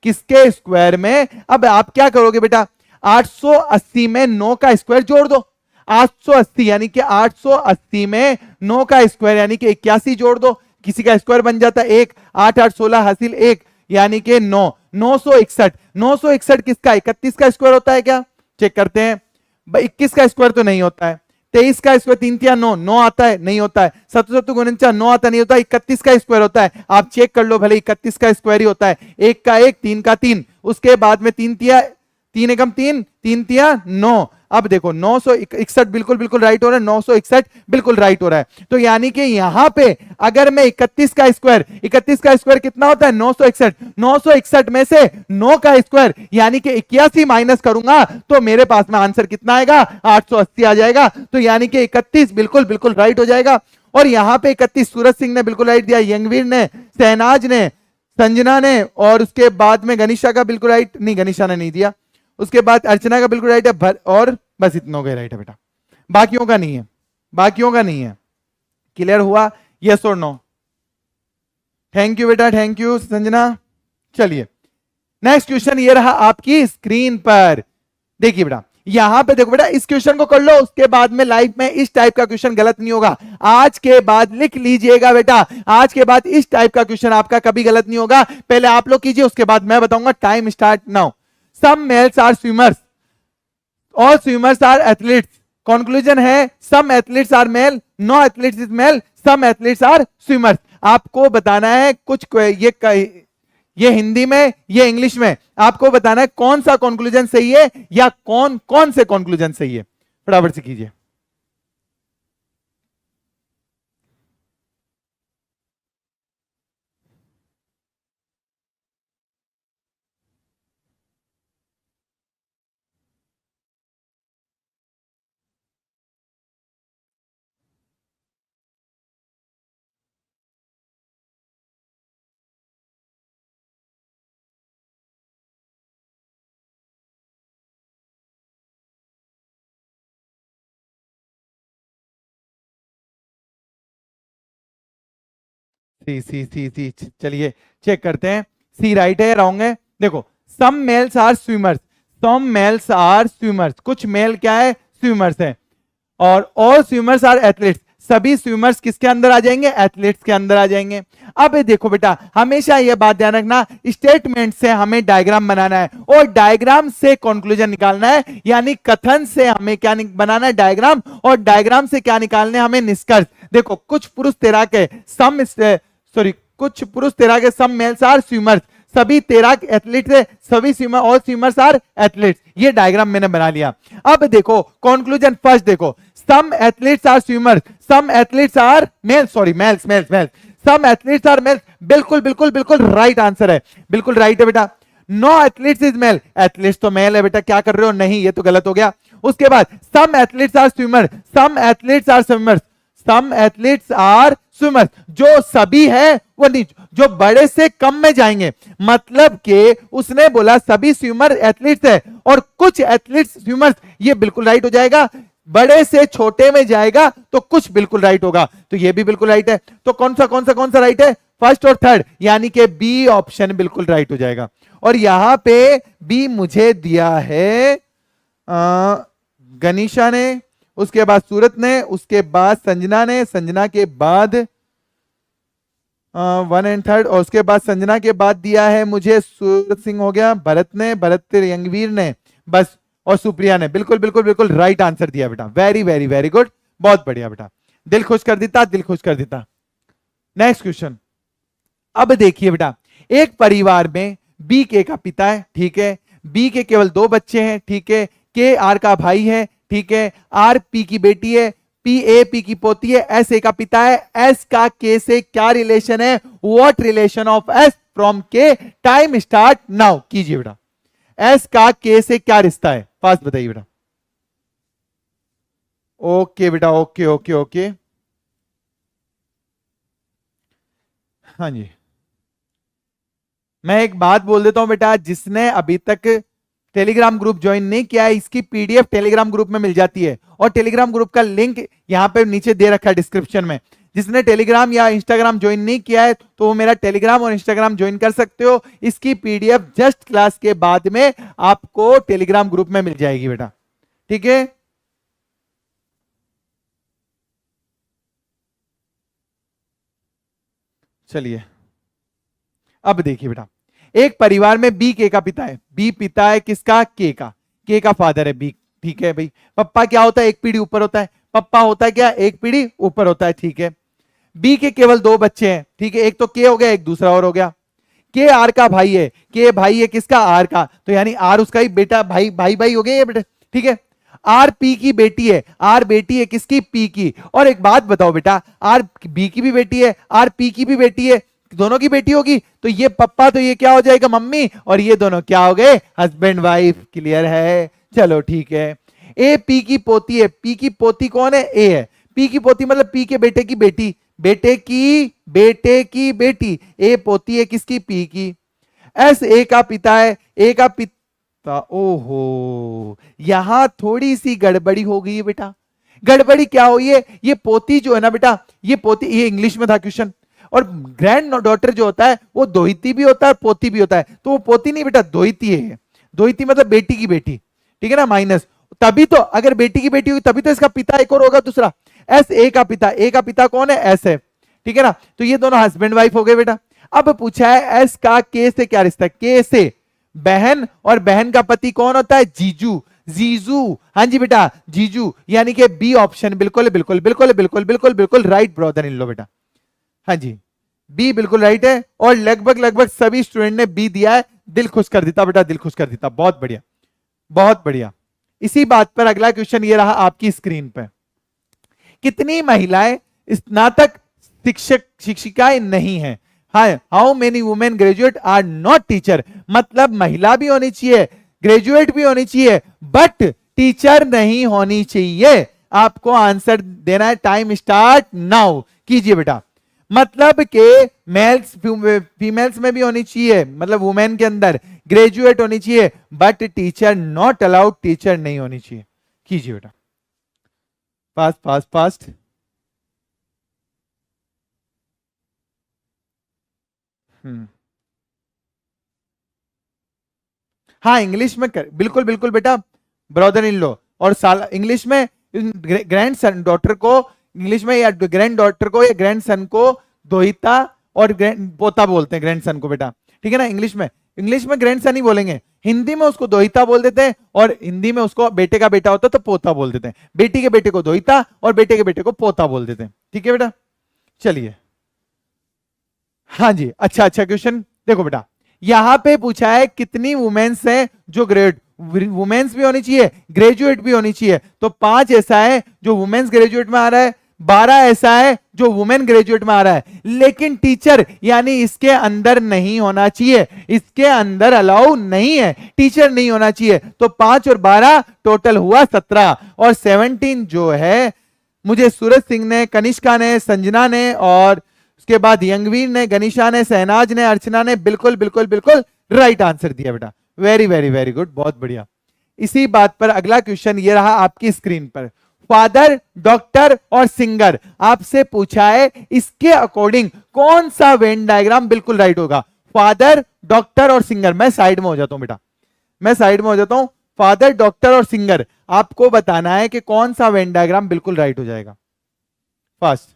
किसके स्क्वायर में। अब आप क्या करोगे बेटा, 880 में 9 का स्क्वायर जोड़ दो, 880 यानी कि 880 में 9 का स्क्वायर यानी कि 81 जोड़ दो, किसी का स्क्वायर बन जाता है 1, 8 8 16 हासिल 1 यानी कि 9, 961। 961 किसका, 31 का स्क्वायर होता है क्या, चेक करते हैं। 21 का स्क्वायर तो नहीं होता है, 23 का स्क्वायर 3 तिया 9, 9 आता है नहीं होता है, 7 गुणन 9 आता नहीं होता, 31 का स्क्वायर होता है। आप चेक कर लो भले 31 का स्क्वायर ही होता है, 1 का 1, 3 का 3, उसके बाद में 3 तिया 3 एकम 3, 3 तिया 9। अब देखो 961 बिल्कुल बिल्कुल राइट हो रहा है, 961 बिल्कुल राइट हो रहा है। तो यानी कि यहां पे अगर मैं 31 का स्क्वायर कितना होता है 961, 961 में से 9 का स्क्वायर यानी कि 81 माइनस करूंगा तो मेरे पास में आंसर कितना आएगा 880 आ जाएगा। तो यानी कि 31 बिल्कुल बिल्कुल राइट हो जाएगा। और यहां पे 31 सूरज सिंह ने बिल्कुल राइट दिया, यंगवीर ने, शहनाज ने, संजना ने, और उसके बाद में गनीशा का बिल्कुल राइट नहीं, गनीशा ने नहीं दिया, उसके बाद अर्चना का बिल्कुल राइट है, और बस इतनों का राइट है बेटा, बाकियों का नहीं है, बाकियों का नहीं है। क्लियर हुआ? यस और नो? थैंक यू बेटा, थैंक यू संजना। चलिए नेक्स्ट क्वेश्चन ये रहा आपकी स्क्रीन पर। देखिए बेटा, यहां पे देखो बेटा, इस क्वेश्चन को कर लो, उसके बाद में लाइफ में इस टाइप का क्वेश्चन गलत नहीं होगा। आज के बाद लिख लीजिएगा बेटा, आज के बाद इस टाइप का क्वेश्चन आपका कभी गलत नहीं होगा। पहले आप लोग कीजिए, उसके बाद मैं बताऊंगा। Time start now. Some males are swimmers, all swimmers are athletes. Conclusion है some athletes are male, no athletes is male, some athletes are swimmers. आपको बताना है कुछ, ये हिंदी में, ये इंग्लिश में, आपको बताना है कौन सा कंक्लूजन सही है या कौन कौन से कंक्लूजन सही है। फटाफट से कीजिए। सी सी सी सी, चलिए चेक करते हैं सी राइट है या रॉन्ग है। देखो, some males are swimmers, some males are swimmers, कुछ मेल क्या है स्विमर्स है, और ऑल स्विमर्स आर एथलीट्स, सभी स्विमर्स किसके अंदर आ जाएंगे एथलीट्स के अंदर आ जाएंगे। अब देखो बेटा, हमेशा यह बात ध्यान रखना, स्टेटमेंट से हमें डायग्राम बनाना है और डायग्राम से कंक्लूजन निकालना है, यानी कथन से हमें क्या बनाना है डायग्राम, और डायग्राम से क्या निकालने हमें निष्कर्ष। देखो, कुछ पुरुष तैराक है, कुछ पुरुष तैराक है, सम मेल्स आर स्विमर्स, सभी तैराक एथलीट है, सभी swimmer, all swimmers are athletes. ये डायग्राम मैंने बना लिया। अब देखो कंक्लूजन, फर्स्ट देखो, some athletes are swimmers, some athletes are male, sorry males males males, some athletes are males, बिल्कुल बिल्कुल बिल्कुल राइट आंसर है, बिल्कुल राइट है बेटा। No athletes is male, athletes तो मेल है बेटा, क्या कर रहे हो, नहीं ये तो गलत हो गया। उसके बाद some athletes are swimmer, some athletes are swimmers, some athletes are swimmers, जो सभी है वो नहीं, जो बड़े से कम में जाएंगे, मतलब कि उसने बोला सभी स्विमर एथलीट्स है और कुछ एथलीट्स स्विमर्स, ये बिल्कुल राइट हो जाएगा। बड़े से छोटे में जाएगा तो कुछ बिल्कुल राइट होगा, तो ये भी बिल्कुल राइट है। तो कौन सा राइट है, फर्स्ट और थर्ड, यानी कि बी ऑप्शन बिल्कुल राइट हो जाएगा। और यहां पे बी मुझे दिया है गनीशा ने, उसके बाद सूरत ने, उसके बाद संजना ने, संजना के बाद 1 एंड 3, और उसके बाद संजना के बाद दिया है मुझे सूरत सिंह हो गया, भरत ने, भरत यंगवीर ने, बस, और सुप्रिया ने। बिल्कुल बिल्कुल बिल्कुल राइट आंसर दिया बेटा, वेरी वेरी वेरी गुड, बहुत बढ़िया बेटा, दिल खुश कर देता, दिल खुश कर देता। Next question. अब देखिए बेटा, एक परिवार में बी के का पिता है, ठीक है, बी के केवल 2 बच्चे हैं, ठीक है, के आर का भाई है, ठीक है, आर पी की बेटी है, पी ए पी की पोती है, एस ए का पिता है, एस का के से क्या रिलेशन है, what relation of S from के, टाइम स्टार्ट नाउ। कीजिए बेटा, एस का के से क्या रिश्ता है, फास्ट बताइए बेटा। ओके बेटा, ओके ओके ओके, हाँ जी। मैं एक बात बोल देता हूं बेटा, जिसने अभी तक टेलीग्राम ग्रुप ज्वाइन नहीं किया है, इसकी पीडीएफ टेलीग्राम ग्रुप में मिल जाती है, और टेलीग्राम ग्रुप का लिंक यहां पे नीचे दे रखा है डिस्क्रिप्शन में। जिसने टेलीग्राम या इंस्टाग्राम ज्वाइन नहीं किया है तो वो मेरा टेलीग्राम और इंस्टाग्राम ज्वाइन कर सकते हो। इसकी पीडीएफ जस्ट क्लास के बाद में आपको टेलीग्राम ग्रुप में मिल जाएगी बेटा, ठीक है। चलिए अब देखिए बेटा, एक परिवार में बी के का पिता है, बी पिता है किसका, के का, के का फादर है बी, ठीक है भाई। पप्पा क्या होता है, एक पीढ़ी ऊपर होता है, पप्पा होता है क्या, एक पीढ़ी ऊपर होता है, ठीक है। बी के केवल 2 बच्चे हैं, ठीक है, एक तो के हो गया, एक दूसरा और हो गया। के आर का भाई है, के भाई है किसका, आर का, तो यानी आर उसका ही बेटा, भाई भाई भाई हो गए ये बेटा, ठीक है। आर पी की बेटी है, आर बेटी है किसकी, पी की। और एक बात बताओ बेटा, आर बी की भी बेटी है, आर पी की भी बेटी है, दोनों की बेटी होगी, तो ये पप्पा, तो ये क्या हो जाएगा, मम्मी, और ये दोनों क्या हो गए, हस्बैंड वाइफ। क्लियर है, चलो ठीक है। ए पी की पोती है, पी की पोती कौन है, ए है। पी की पोती मतलब पी के बेटे की बेटी, बेटे की बेटी, ए पोती है किसकी, पी की। एस ए का पिता है, ए का पिता, ओहो यहां थोड़ी सी गड़बड़ी हो गई है बेटा। गड़बड़ी क्या हुई है, ये पोती जो है ना बेटा, ये पोती, ये इंग्लिश में था क्वेश्चन, और ग्रैंड डॉटर जो होता है वो दोहिती भी होता है और पोती भी होता है, तो वो पोती नहीं बेटा, दोहिती है। दोहिती मतलब बेटी की बेटी, ठीक है ना, माइनस, तभी तो अगर बेटी की बेटी होगी तभी तो इसका पिता एक और होगा दूसरा। एस ए का पिता, ए का पिता कौन है, एस है, ठीक है ना, तो ये दोनों हस्बैंड वाइफ हो गए बेटा। अब पूछा है एस का के से क्या रिश्ता है, के से बहन, और बहन का पति कौन होता है, जीजू, जीजू, हाँ जी बेटा जीजू, यानी कि बी ऑप्शन बिल्कुल बिल्कुल बिल्कुल बिल्कुल बिल्कुल बिल्कुल राइट ब्रदर इन लो बेटा, हाँ जी बी बिल्कुल राइट है। और लगभग लगभग सभी स्टूडेंट ने बी दिया है, दिल खुश कर देता बेटा, दिल खुश कर देता, बहुत बढ़िया बहुत बढ़िया। इसी बात पर अगला क्वेश्चन ये रहा आपकी स्क्रीन पर, कितनी महिलाएं स्नातक शिक्षक शिक्षिकाएं नहीं है, how many women graduate are not teacher, मतलब महिला भी होनी चाहिए, ग्रेजुएट भी होनी चाहिए, बट टीचर नहीं होनी चाहिए। आपको आंसर देना है, टाइम स्टार्ट नाउ कीजिए बेटा। मतलब के मेल्स फीमेल्स में भी होनी चाहिए, मतलब वुमेन के अंदर ग्रेजुएट होनी चाहिए, but teacher not allowed, teacher नहीं होनी चाहिए। कीजिए बेटा, फास्ट फास्ट फास्ट। हाँ इंग्लिश में कर, बिल्कुल बिल्कुल बेटा ब्रदर इन लो, और साल इंग्लिश में ग्रैंड सन डॉटर को, इंग्लिश में या ग्रैंड डॉटर को या ग्रैंड सन को दोहिता और पोता बोलते हैं, ग्रैंड सन को बेटा, ठीक है ना। इंग्लिश में ग्रैंड सन ही बोलेंगे, हिंदी में उसको दोहिता बोल देते हैं, और हिंदी में उसको बेटे का बेटा होता है तो पोता बोल देते हैं, बेटी के बेटे को दोहिता और बेटे के बेटे को पोता बोल देते हैं, ठीक है बेटा। चलिए हाँ जी, अच्छा अच्छा क्वेश्चन देखो बेटा, यहां पे पूछा है कितनी वुमेन्स हैं जो वुमेन्स भी होनी चाहिए, ग्रेजुएट भी होनी चाहिए, तो 5 ऐसा है जो वुमेन्स ग्रेजुएट में आ रहा है, 12 ऐसा है जो वुमेन ग्रेजुएट में आ रहा है, लेकिन टीचर यानी इसके अंदर नहीं होना चाहिए, इसके अंदर अलाउ नहीं है, टीचर नहीं होना चाहिए, तो 5 और 12 टोटल हुआ 17, और 17 जो है मुझे सूरज सिंह ने, कनिष्का ने, संजना ने, और उसके बाद यंगवीर ने, गनीशा ने, सहनाज ने, अर्चना ने बिल्कुल बिल्कुल बिल्कुल राइट आंसर दिया बेटा, वेरी वेरी वेरी गुड, बहुत बढ़िया। इसी बात पर अगला क्वेश्चन ये रहा आपकी स्क्रीन पर, फादर, डॉक्टर और सिंगर, आपसे पूछा है इसके अकॉर्डिंग कौन सा वेन डायग्राम बिल्कुल राइट होगा। फादर, डॉक्टर और सिंगर, मैं साइड में हो जाता हूं बेटा, मैं साइड में हो जाता हूं, फादर, डॉक्टर और सिंगर, आपको बताना है कि कौन सा वेन डायग्राम बिल्कुल राइट हो जाएगा। Fast,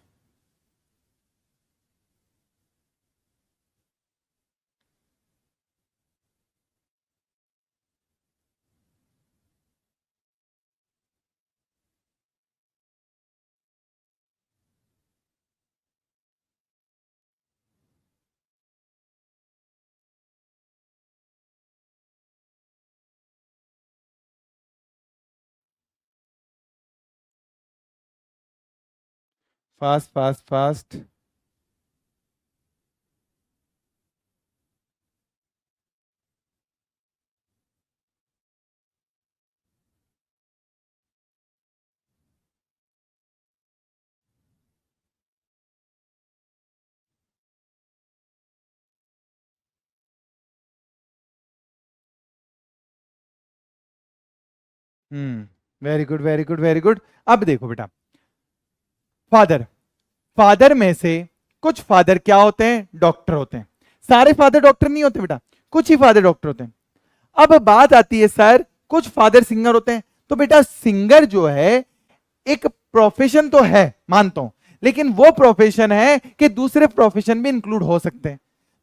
fast fast fast. Very good very good very good. अब देखो बेटा, फादर, फादर में से कुछ फादर क्या होते हैं, डॉक्टर होते हैं, सारे फादर डॉक्टर नहीं होते बेटा, कुछ ही फादर डॉक्टर होते हैं। अब बात आती है सर कुछ फादर सिंगर होते हैं, तो बेटा सिंगर जो है एक प्रोफेशन तो है मानता हूं, लेकिन वो प्रोफेशन है कि दूसरे प्रोफेशन भी इंक्लूड हो सकते हैं,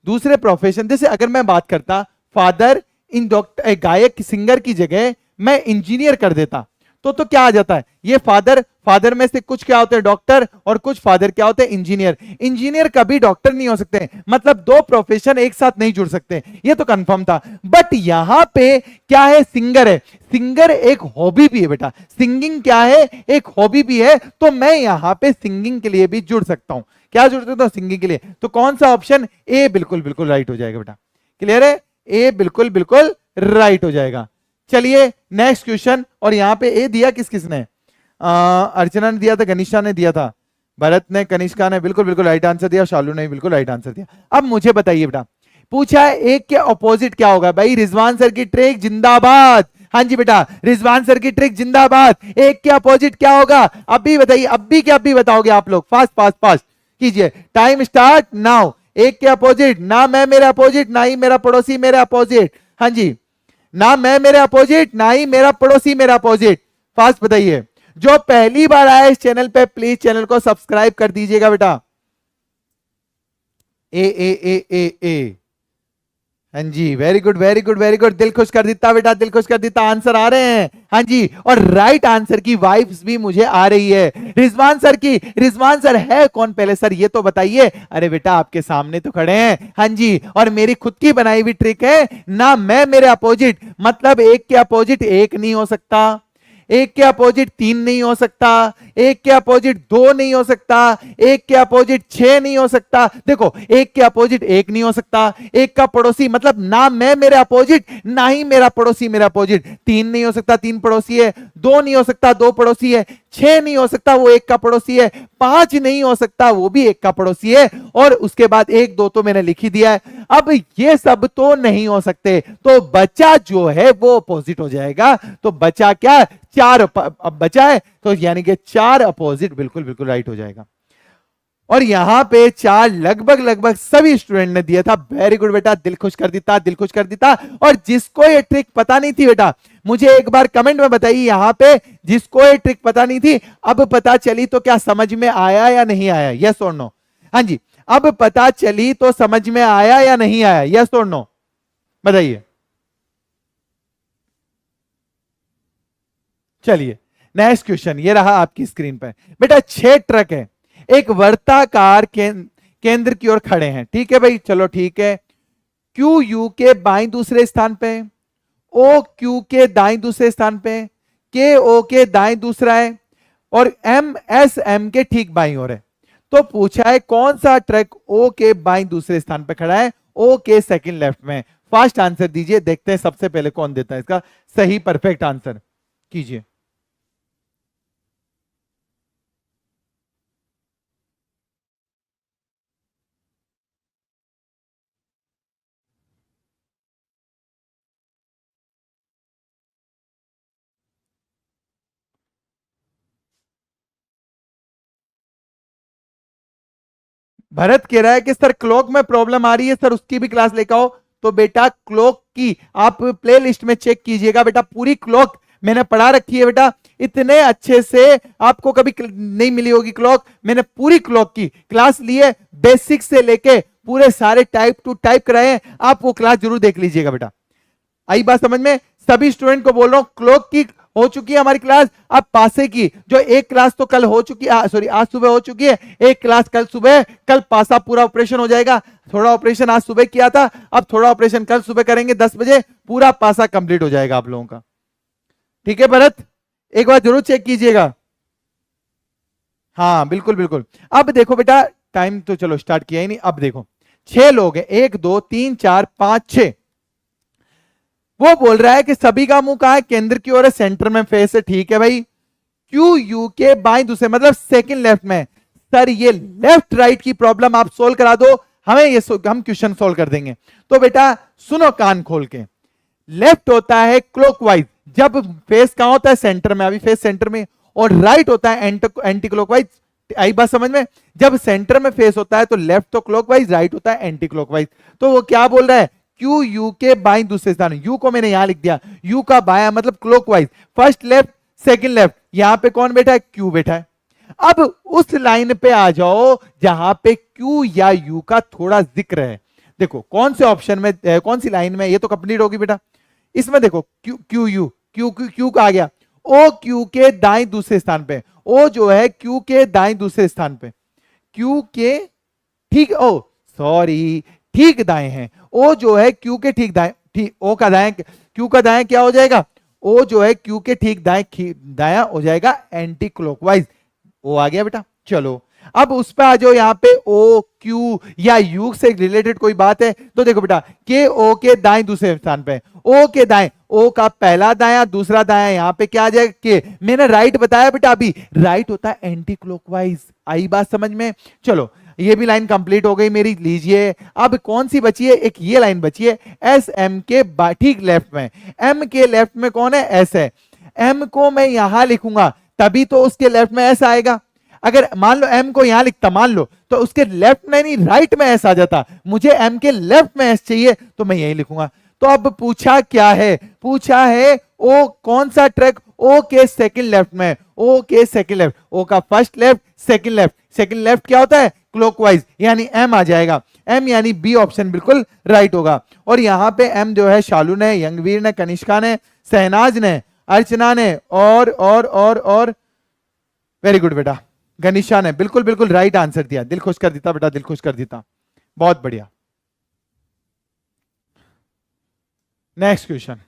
दूसरे प्रोफेशन, जैसे अगर मैं बात करता फादर इन डॉक्टर गायक सिंगर की जगह मैं इंजीनियर कर देता तो क्या आ जाता है, ये फादर में से कुछ क्या होते हैं डॉक्टर और कुछ फादर क्या होते हैं इंजीनियर। इंजीनियर कभी डॉक्टर नहीं हो सकते, मतलब दो प्रोफेशन एक साथ नहीं जुड़ सकते, ये तो कंफर्म था। बट यहां पे क्या है, सिंगर है, सिंगर एक हॉबी भी है बेटा, सिंगिंग क्या है, एक हॉबी भी है, तो मैं यहां पे सिंगिंग के लिए भी जुड़ सकता हूं। क्या जुड़ सकता हूं, सिंगिंग के लिए। तो कौन सा ऑप्शन, ए बिल्कुल बिल्कुल राइट हो जाएगा बेटा। क्लियर है, ए बिल्कुल बिल्कुल राइट हो जाएगा। चलिए नेक्स्ट क्वेश्चन, और यहां पे ए दिया किस किसने, अर्चना ने दिया था, गनिशा ने दिया था, भरत ने, कनिष्का ने बिल्कुल बिल्कुल राइट आंसर दिया, शालू ने बिल्कुल राइट आंसर दिया। अब मुझे बताइए बेटा, पूछा है एक के ऑपोजिट क्या होगा, भाई रिजवान सर की ट्रिक जिंदाबाद। हाँ जी बेटा, रिजवान सर की ट्रिक जिंदाबाद। एक के अपोजिट क्या होगा, अभी बताइए, अभी क्या अभी बताओगे आप लोग, फास्ट फास्ट फास्ट कीजिए, टाइम स्टार्ट नाउ। एक के अपोजिट, ना मैं मेरे अपोजिट, ना ही मेरा पड़ोसी मेरे अपोजिट। हाँ जी, ना मैं मेरे अपोजिट, ना ही मेरा पड़ोसी मेरा अपोजिट। फास्ट बताइए। जो पहली बार आया इस चैनल पे प्लीज चैनल को सब्सक्राइब कर दीजिएगा बेटा। ए। हाँ जी, very good very good very good, दिल खुश कर देता बेटा, दिल खुश कर देता, आंसर आ रहे हैं। हाँ जी, और राइट आंसर की वाइब्स भी मुझे आ रही है रिजवान सर की। रिजवान सर है कौन पहले सर ये तो बताइए। अरे बेटा आपके सामने तो खड़े हैं। हाँ जी, और मेरी खुद की बनाई हुई ट्रिक है, ना मैं मेरे अपोजिट, मतलब एक के अपोजिट एक नहीं हो सकता, एक के अपोजिट तीन नहीं हो सकता, एक के अपोजिट दो नहीं हो सकता, एक के अपोजिट छह नहीं हो सकता। देखो, एक के अपोजिट एक नहीं हो सकता, एक का पड़ोसी मतलब ना मैं मेरे अपोजिट, ना ही मेरा पड़ोसी मेरा अपोजिट, तीन नहीं हो सकता, तीन पड़ोसी है, दो नहीं हो सकता, दो पड़ोसी है, छह नहीं हो सकता, वो एक का पड़ोसी है, पांच नहीं हो सकता, वो भी एक का पड़ोसी है, और उसके बाद एक दो तो मैंने लिख ही दिया है। अब ये सब तो नहीं हो सकते, तो बचा जो है वो अपोजिट हो जाएगा। तो बचा क्या, चार, अब बचा है तो यानी कि चार अपोजिट बिल्कुल बिल्कुल राइट हो जाएगा। और यहां पे चार लगभग लगभग सभी स्टूडेंट ने दिया था। वेरी गुड बेटा, दिल खुश कर देता, दिल खुश कर देता। और जिसको ये ट्रिक पता नहीं थी बेटा, मुझे एक बार कमेंट में बताइए, यहां पे जिसको ये ट्रिक पता नहीं थी अब पता चली तो क्या समझ में आया या नहीं आया, यस और नो। हाँ जी, अब पता चली तो समझ में आया या नहीं आया, यस और नो बताइए। चलिए नेक्स्ट क्वेश्चन, ये रहा आपकी स्क्रीन पर बेटा। 6 ट्रक है, एक वर्ताकार केंद्र की ओर खड़े हैं, ठीक है भाई, चलो ठीक है। क्यू यू के बाईं दूसरे स्थान पे, ओ क्यू के दाईं दूसरे स्थान पे, के ओ के दाईं दूसरा है, और एम एस एम के ठीक बाईं ओर है। तो पूछा है कौन सा ट्रक ओ के बाईं दूसरे स्थान पे खड़ा है, ओ के सेकंड लेफ्ट में। फास्ट आंसर दीजिए, देखते हैं सबसे पहले कौन देता है इसका सही परफेक्ट आंसर, कीजिए। भरत कह रहा है कि सर क्लॉक में प्रॉब्लम आ रही है, सर उसकी भी क्लास लेकर आओ। तो बेटा क्लॉक की आप प्ले लिस्ट में चेक कीजिएगा बेटा, पूरी क्लॉक मैंने पढ़ा रखी है बेटा, इतने अच्छे से आपको कभी नहीं मिली होगी क्लॉक। मैंने पूरी क्लॉक की क्लास ली है, बेसिक से लेके पूरे सारे टाइप टू टाइप कराए हैं, आप वो क्लास जरूर देख लीजिएगा बेटा। आई बात समझ में, सभी स्टूडेंट को बोल रहा हूं, क्लॉक की हो चुकी है हमारी क्लास, अब पासे की जो एक क्लास तो कल हो चुकी है, सॉरी आज सुबह हो चुकी है, एक क्लास कल सुबह, कल पासा पूरा ऑपरेशन हो जाएगा। थोड़ा ऑपरेशन आज सुबह किया था, अब थोड़ा ऑपरेशन कल सुबह करेंगे 10 बजे, पूरा पासा कंप्लीट हो जाएगा आप लोगों का। ठीक है भरत, एक बार जरूर चेक कीजिएगा। हाँ बिल्कुल बिल्कुल। अब देखो बेटा, टाइम तो चलो स्टार्ट किया ही नहीं, अब देखो 6 लोग हैं, 1 2 3 4 5 6। वो बोल रहा है कि सभी का मुंह कहां है, केंद्र की ओर है, सेंटर में फेस है, ठीक है भाई। क्यू यू के बाएं दूसरे मतलब सेकंड लेफ्ट में। सर ये लेफ्ट राइट की प्रॉब्लम आप सोल्व करा दो, हमें ये हम क्वेश्चन सोल्व कर देंगे। तो बेटा सुनो कान खोल के, लेफ्ट होता है क्लॉकवाइज, जब फेस कहां होता है, सेंटर में, अभी फेस सेंटर में, और राइट होता है एंटी क्लॉकवाइज। आई बात समझ में, जब सेंटर में फेस होता है तो लेफ्ट तो क्लॉकवाइज, राइट होता है एंटी क्लॉकवाइज। तो वो क्या बोल रहा है, क्यू यू के बाईं दूसरे स्थान, यू को मैंने यहां लिख दिया, यू का बाया मतलब clockwise, first left second left, यहां पे कौन बैठा है, क्यू बैठा है। अब उस लाइन पे आ जाओ जहां पे क्यू या यू का थोड़ा जिक्र है। देखो कौन से ऑप्शन में कौन सी लाइन में, ये तो कंप्लीट होगी बेटा। इसमें देखो Q Q U, Q Q Q का आ गया, ओ क्यू के दाएं दूसरे स्थान पे, ओ जो है क्यू के दाएं दूसरे स्थान पे, क्यू के ठीक, ओ सॉरी ठीक दाएं है, ओ जो है क्यू के ठीक दाएं, ठीक ओ का दाएं, क्यू का दाएं क्या हो जाएगा, ओ जो है क्यू के ठीक दाएं दाया हो जाएगा एंटी क्लॉकवाइज, ओ आ गया बेटा। चलो अब उस पर आ जाओ, यहाँ पे ओ क्यू या यू से रिलेटेड कोई बात है तो देखो बेटा, के ओ के दाएं दूसरे स्थान पे, ओ के दाएं, ओ का पहला दाया दूसरा दाया, यहाँ पे क्या आ जाएगा के, मैंने राइट बताया बेटा अभी, राइट होता है एंटी क्लॉकवाइज, आई बात समझ में। चलो ये भी लाइन कंप्लीट हो गई मेरी, लीजिए अब कौन सी बची है, एक ये लाइन बची है एस एम के ठीक लेफ्ट में, एम के लेफ्ट में कौन है, एस है, एम को मैं यहां लिखूंगा तभी तो उसके लेफ्ट में एस आएगा, अगर मान लो एम को यहां लिखता मान लो तो उसके लेफ्ट में नहीं राइट में एस आ जाता, मुझे एम के लेफ्ट में एस चाहिए तो मैं यही लिखूंगा। तो अब पूछा क्या है, पूछा है ओ कौन सा ट्रैक, ओ के सेकंड लेफ्ट में, ओ के सेकंड लेफ्ट, ओ का first left second left, second left क्या होता है क्लॉकवाइज, यानी एम आ जाएगा, एम यानी बी ऑप्शन बिल्कुल राइट होगा। और यहां पे एम जो है शालू ने, यंगवीर ने, कनिष्का ने, सहनाज ने, अर्चना ने और वेरी गुड बेटा गनीशा ने बिल्कुल बिल्कुल राइट आंसर दिया, दिल खुश कर देता बेटा, दिल खुश कर देता, बहुत बढ़िया। नेक्स्ट क्वेश्चन,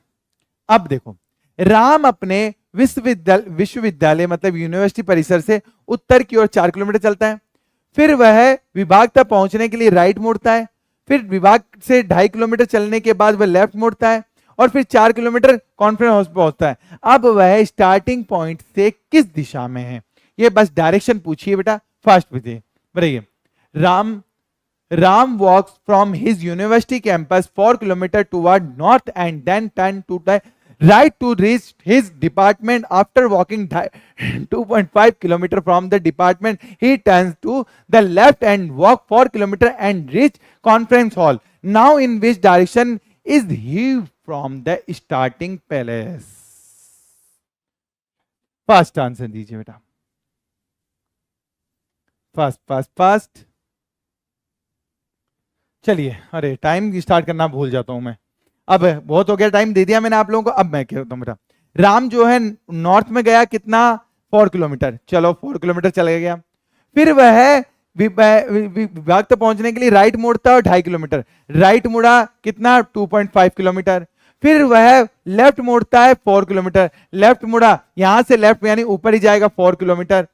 अब देखो, राम अपने विश्वविद्यालय मतलब यूनिवर्सिटी परिसर से उत्तर की ओर 4 किलोमीटर चलता है, फिर वह विभाग तक पहुंचने के लिए राइट मुड़ता है, फिर विभाग से 2.5 किलोमीटर चलने के बाद वह लेफ्ट मुड़ता है और फिर 4 किलोमीटर कॉन्फ्रेंस हाउस पहुंचता है। अब वह स्टार्टिंग पॉइंट से किस दिशा में है, ये बस डायरेक्शन पूछिए बेटा, फास्ट बताइए। Ram Ram walks from his university campus 4 kilometers toward north and then turn to the right to reach his department. After walking 2.5 kilometers from the department, he turns to the left and walk 4 kilometers and reach conference hall. Now in which direction is he from the starting place? First answer दीजिए बेटा, fast. चलिए, अरे time start करना भूल जाता हूं मैं, अब बहुत हो गया, टाइम दे दिया मैंने आप लोगों को, अब मैं कहता हूं बेटा, राम जो है नॉर्थ में गया कितना 4 किलोमीटर, चलो 4 किलोमीटर चले गया, फिर वह विभाग तक पहुंचने के लिए राइट मोड़ता है 2.5 किलोमीटर, राइट मुड़ा कितना 2.5 किलोमीटर, फिर वह लेफ्ट मोड़ता है 4 किलोमीटर, लेफ्ट मुड़ा यहां से लेफ्ट यानी ऊपर ही जाएगा 4 किलोमीटर।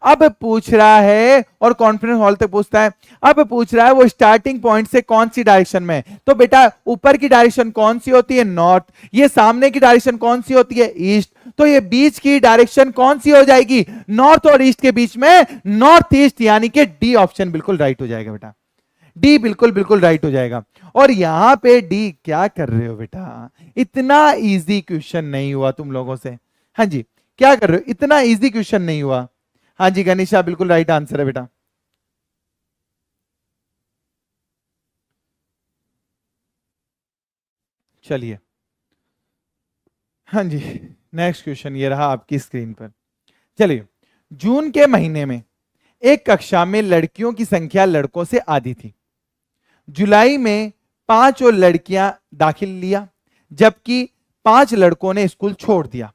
अब पूछ रहा है और कॉन्फ्रेंस हॉल तक पूछता है, अब पूछ रहा है वो स्टार्टिंग पॉइंट से कौन सी डायरेक्शन में, तो बेटा ऊपर की डायरेक्शन कौन सी होती है नॉर्थ, ये सामने की डायरेक्शन कौन सी होती है ईस्ट, तो ये बीच की डायरेक्शन कौन सी हो जाएगी, नॉर्थ और ईस्ट के बीच में नॉर्थ ईस्ट, यानी कि डी ऑप्शन बिल्कुल राइट हो जाएगा बेटा, डी बिल्कुल बिल्कुल राइट हो जाएगा। और यहां पे डी क्या कर रहे हो बेटा, इतना इजी क्वेश्चन नहीं हुआ तुम लोगों से, हाँ जी क्या कर रहे हो, इतना इजी क्वेश्चन नहीं हुआ, हाँ जी गनीशा बिल्कुल राइट आंसर है बेटा। चलिए हाँ जी, नेक्स्ट क्वेश्चन ये रहा आपकी स्क्रीन पर। चलिए, जून के महीने में एक कक्षा में लड़कियों की संख्या लड़कों से आधी थी, जुलाई में 5 और लड़कियां दाखिल लिया जबकि 5 लड़कों ने स्कूल छोड़ दिया।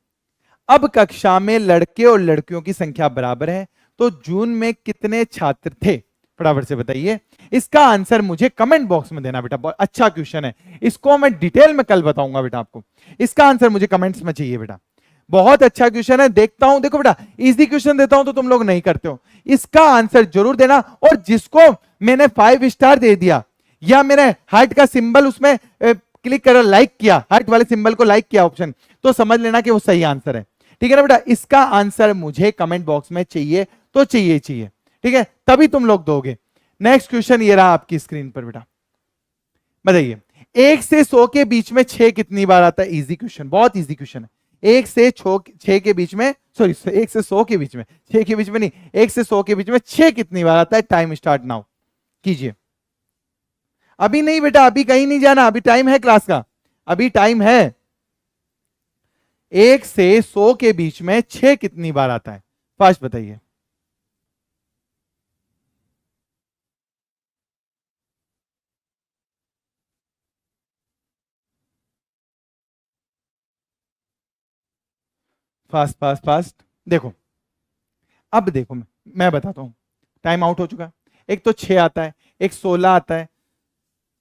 अब कक्षा में लड़के और लड़कियों की संख्या बराबर है, तो जून में कितने छात्र थे, फटाफट से बताइए। इसका आंसर मुझे कमेंट बॉक्स में देना बेटा, बहुत अच्छा क्वेश्चन है, इसको मैं डिटेल में कल बताऊंगा बेटा आपको, इसका आंसर मुझे कमेंट्स में चाहिए बेटा, बहुत अच्छा क्वेश्चन है, देखता हूं, देखो बेटा इजी क्वेश्चन देता हूं तो तुम लोग नहीं करते हो, इसका आंसर जरूर देना, और जिसको मैंने 5 स्टार दे दिया या मैंने हार्ट का सिंबल उसमें क्लिक कर लाइक किया, हार्ट वाले सिंबल को लाइक किया ऑप्शन, तो समझ लेना कि वो सही आंसर है, ठीक है ना बेटा, इसका आंसर मुझे कमेंट बॉक्स में चाहिए, तो चाहिए, ठीक है, तभी तुम लोग दोगे। नेक्स्ट क्वेश्चन ये रहा आपकी स्क्रीन पर बेटा, बताइए 1 से 100 के बीच में 6 कितनी बार आता है, इजी क्वेश्चन, बहुत इजी क्वेश्चन है, 1 से 6 के बीच में, सॉरी 1 से 100 के बीच में, 6 के बीच में नहीं, 1 से 100 के बीच में 6 कितनी बार आता है, टाइम स्टार्ट नाउ कीजिए। अभी नहीं बेटा, अभी कहीं नहीं जाना, अभी टाइम है क्लास का, अभी टाइम है। 1 से 100 के बीच में 6 कितनी बार आता है, फास्ट बताइए। Fast fast fast. देखो अब देखो मैं बताता हूं, टाइम आउट हो चुका। एक तो 6 आता है, एक 16 आता है,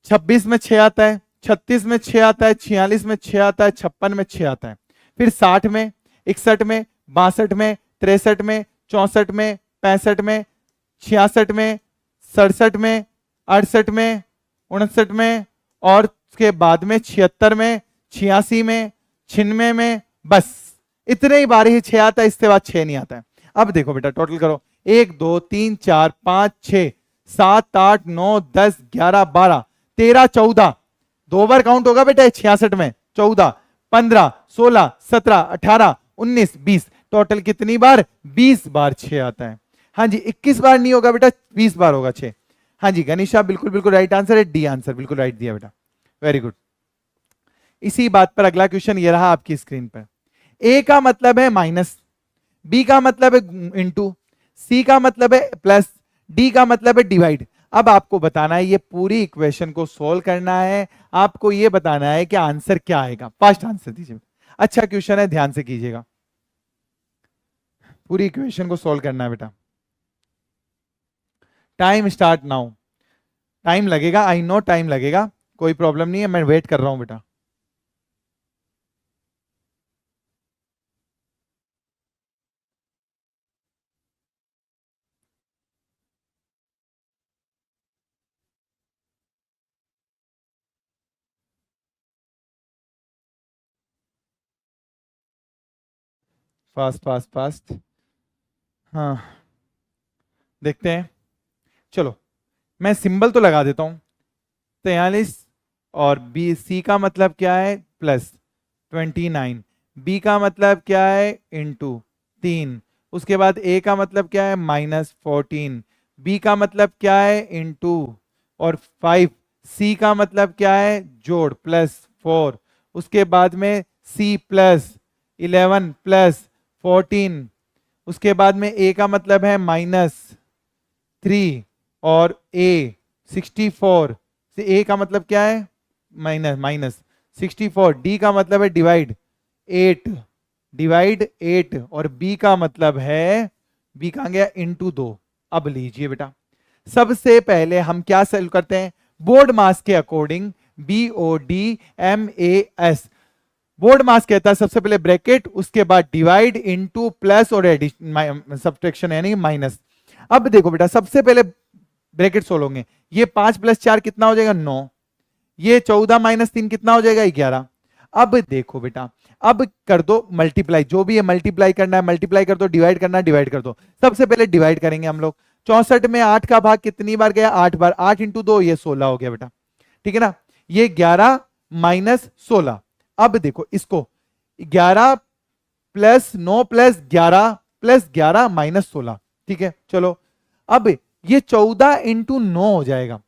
26 में 6 आता है, 36 में 6 आता है, 46 में 6 आता है, 56 में 6 आता है, फिर 60 में, 61 में, 62 में, 63 में, 64 में, 65 में, 66 में, 67 में, 68 में, 69 में, और उसके बाद में 76 में, 86 में, 96 में। बस इतने ही बार ही 6 आता है, इसके बाद 6 नहीं आता है। अब देखो बेटा टोटल करो, 1 2 3 4 5 6 7 8 9 10 11 12 13 14, 2 बार काउंट होगा बेटा 66 में, 14 15 16 17 18 19 20, टोटल कितनी बार? 20 बार 6 आता है। हाँ जी 21 बार नहीं होगा बेटा, 20 बार होगा 6। हाँ जी गणेशा बिल्कुल बिल्कुल राइट आंसर है, डी आंसर बिल्कुल राइट दिया बेटा, वेरी गुड। इसी बात पर अगला क्वेश्चन ये रहा आपकी स्क्रीन पर। ए का मतलब है माइनस, बी का मतलब है इंटू, सी का मतलब है प्लस, डी का मतलब है डिवाइड। अब आपको बताना है, ये पूरी इक्वेशन को सोल्व करना है, आपको ये बताना है कि आंसर क्या आएगा। फास्ट आंसर दीजिए, अच्छा क्वेश्चन है, ध्यान से कीजिएगा। पूरी इक्वेशन को सोल्व करना है बेटा। Time start now. टाइम लगेगा, आई नो टाइम लगेगा, कोई प्रॉब्लम नहीं है, मैं वेट कर रहा हूं बेटा। फास्ट फास्ट फास्ट, हाँ देखते हैं। चलो मैं सिंबल तो लगा देता हूं, 43, और बी सी का मतलब क्या है? प्लस 29, बी का मतलब क्या है? इंटू 3, उसके बाद ए का मतलब क्या है? -14, बी का मतलब क्या है? इंटू और 5, सी का मतलब क्या है? जोड़ +4, उसके बाद में सी +11 +14, उसके बाद में ए का मतलब है -3, और ए 64, ए का मतलब क्या है? माइनस 64, डी का मतलब है डिवाइड 8, और बी का मतलब है, बी कहां गया? इंटू 2। अब लीजिए बेटा, सबसे पहले हम क्या सॉल्व करते हैं? बोर्ड मास के अकॉर्डिंग, BODMAS, बोर्ड मास कहता है सबसे पहले ब्रैकेट, उसके बाद डिवाइड इंटू प्लस और एडिशन सब्ट्रैक्शन यानी माइनस। अब देखो बेटा सबसे पहले ब्रैकेट सोल्व होंगे, ये 5 + 4 कितना हो जाएगा? 9, ये 14 - 3 कितना हो जाएगा? 11। अब देखो बेटा, अब कर दो मल्टीप्लाई, जो भी है मल्टीप्लाई करना है मल्टीप्लाई कर दो, डिवाइड करना है डिवाइड कर दो। सबसे पहले डिवाइड करेंगे हम लोग। 64 में 8 का भाग कितनी बार गया? 8 बार, 8 × 2 ये 16 हो गया बेटा, ठीक है ना। ये 11 - 16। अब देखो इसको 11 + 9 + 11 + 11 - 16, ठीक है। चलो अब ये 14 × 9 हो जाएगा,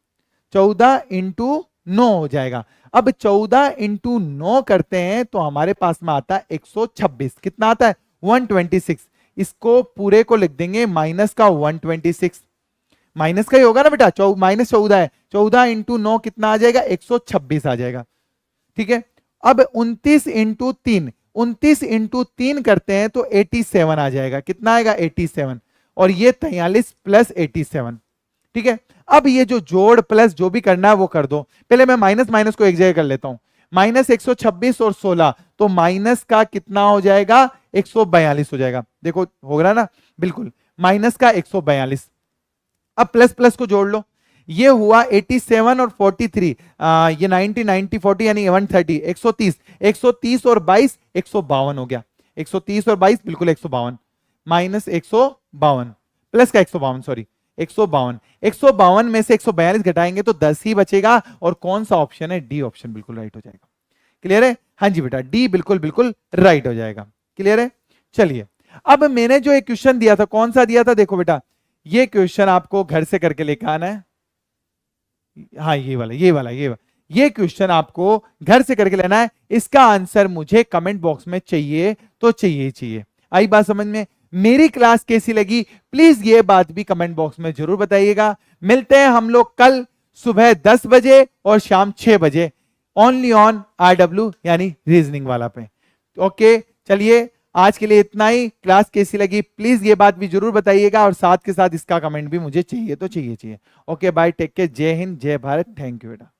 14 × 9 हो जाएगा। अब 14 × 9 करते हैं तो हमारे पास में आता है 126। कितना आता है? 126। इसको पूरे को लिख देंगे माइनस का 126, माइनस का ही होगा ना बेटा, -14 है, 14 × 9 कितना आ जाएगा? 126 आ जाएगा, ठीक है। अब 29 × 3, 29 × 3 करते हैं तो 87 आ जाएगा। कितना आएगा? 87, और ये 43 + 87, ठीक है। अब ये जो जोड़ प्लस जो भी करना है वो कर दो। पहले मैं माइनस माइनस को एक जगह कर लेता हूं, -126 और 16, तो माइनस का कितना हो जाएगा? 142 हो जाएगा। देखो हो रहा ना, बिल्कुल माइनस का 142। अब प्लस प्लस को जोड़ लो, ये हुआ 87 और 43, ये 90 90 40 यानी 130, 130, 130 और 22 152 हो गया। 130 और 22 बिल्कुल 152, -152 प्लस का 152, सॉरी 152, 152 में से 142 घटाएंगे तो 10 ही बचेगा, और कौन सा ऑप्शन है? डी ऑप्शन बिल्कुल राइट हो जाएगा। क्लियर है? हाँ जी बेटा, डी बिल्कुल बिल्कुल राइट हो जाएगा। क्लियर है? चलिए अब मैंने जो एक क्वेश्चन दिया था, कौन सा दिया था? देखो बेटा, ये क्वेश्चन आपको घर से करके लेकर आना है। हाँ ये क्वेश्चन आपको घर से करके लेना है। इसका आंसर मुझे कमेंट बॉक्स में चाहिए तो चाहिए। आई बात समझ में? मेरी क्लास कैसी लगी प्लीज ये बात भी कमेंट बॉक्स में जरूर बताइएगा। मिलते हैं हम लोग कल सुबह 10 बजे और शाम 6 बजे, ओनली ऑन RW यानी रीजनिंग वाला पे। ओके चलिए, आज के लिए इतना ही। क्लास कैसी लगी प्लीज ये बात भी जरूर बताइएगा, और साथ के साथ इसका कमेंट भी मुझे चाहिए तो चाहिए। ओके बाय, टेक केयर, जय हिंद, जय भारत, थैंक यू बेटा।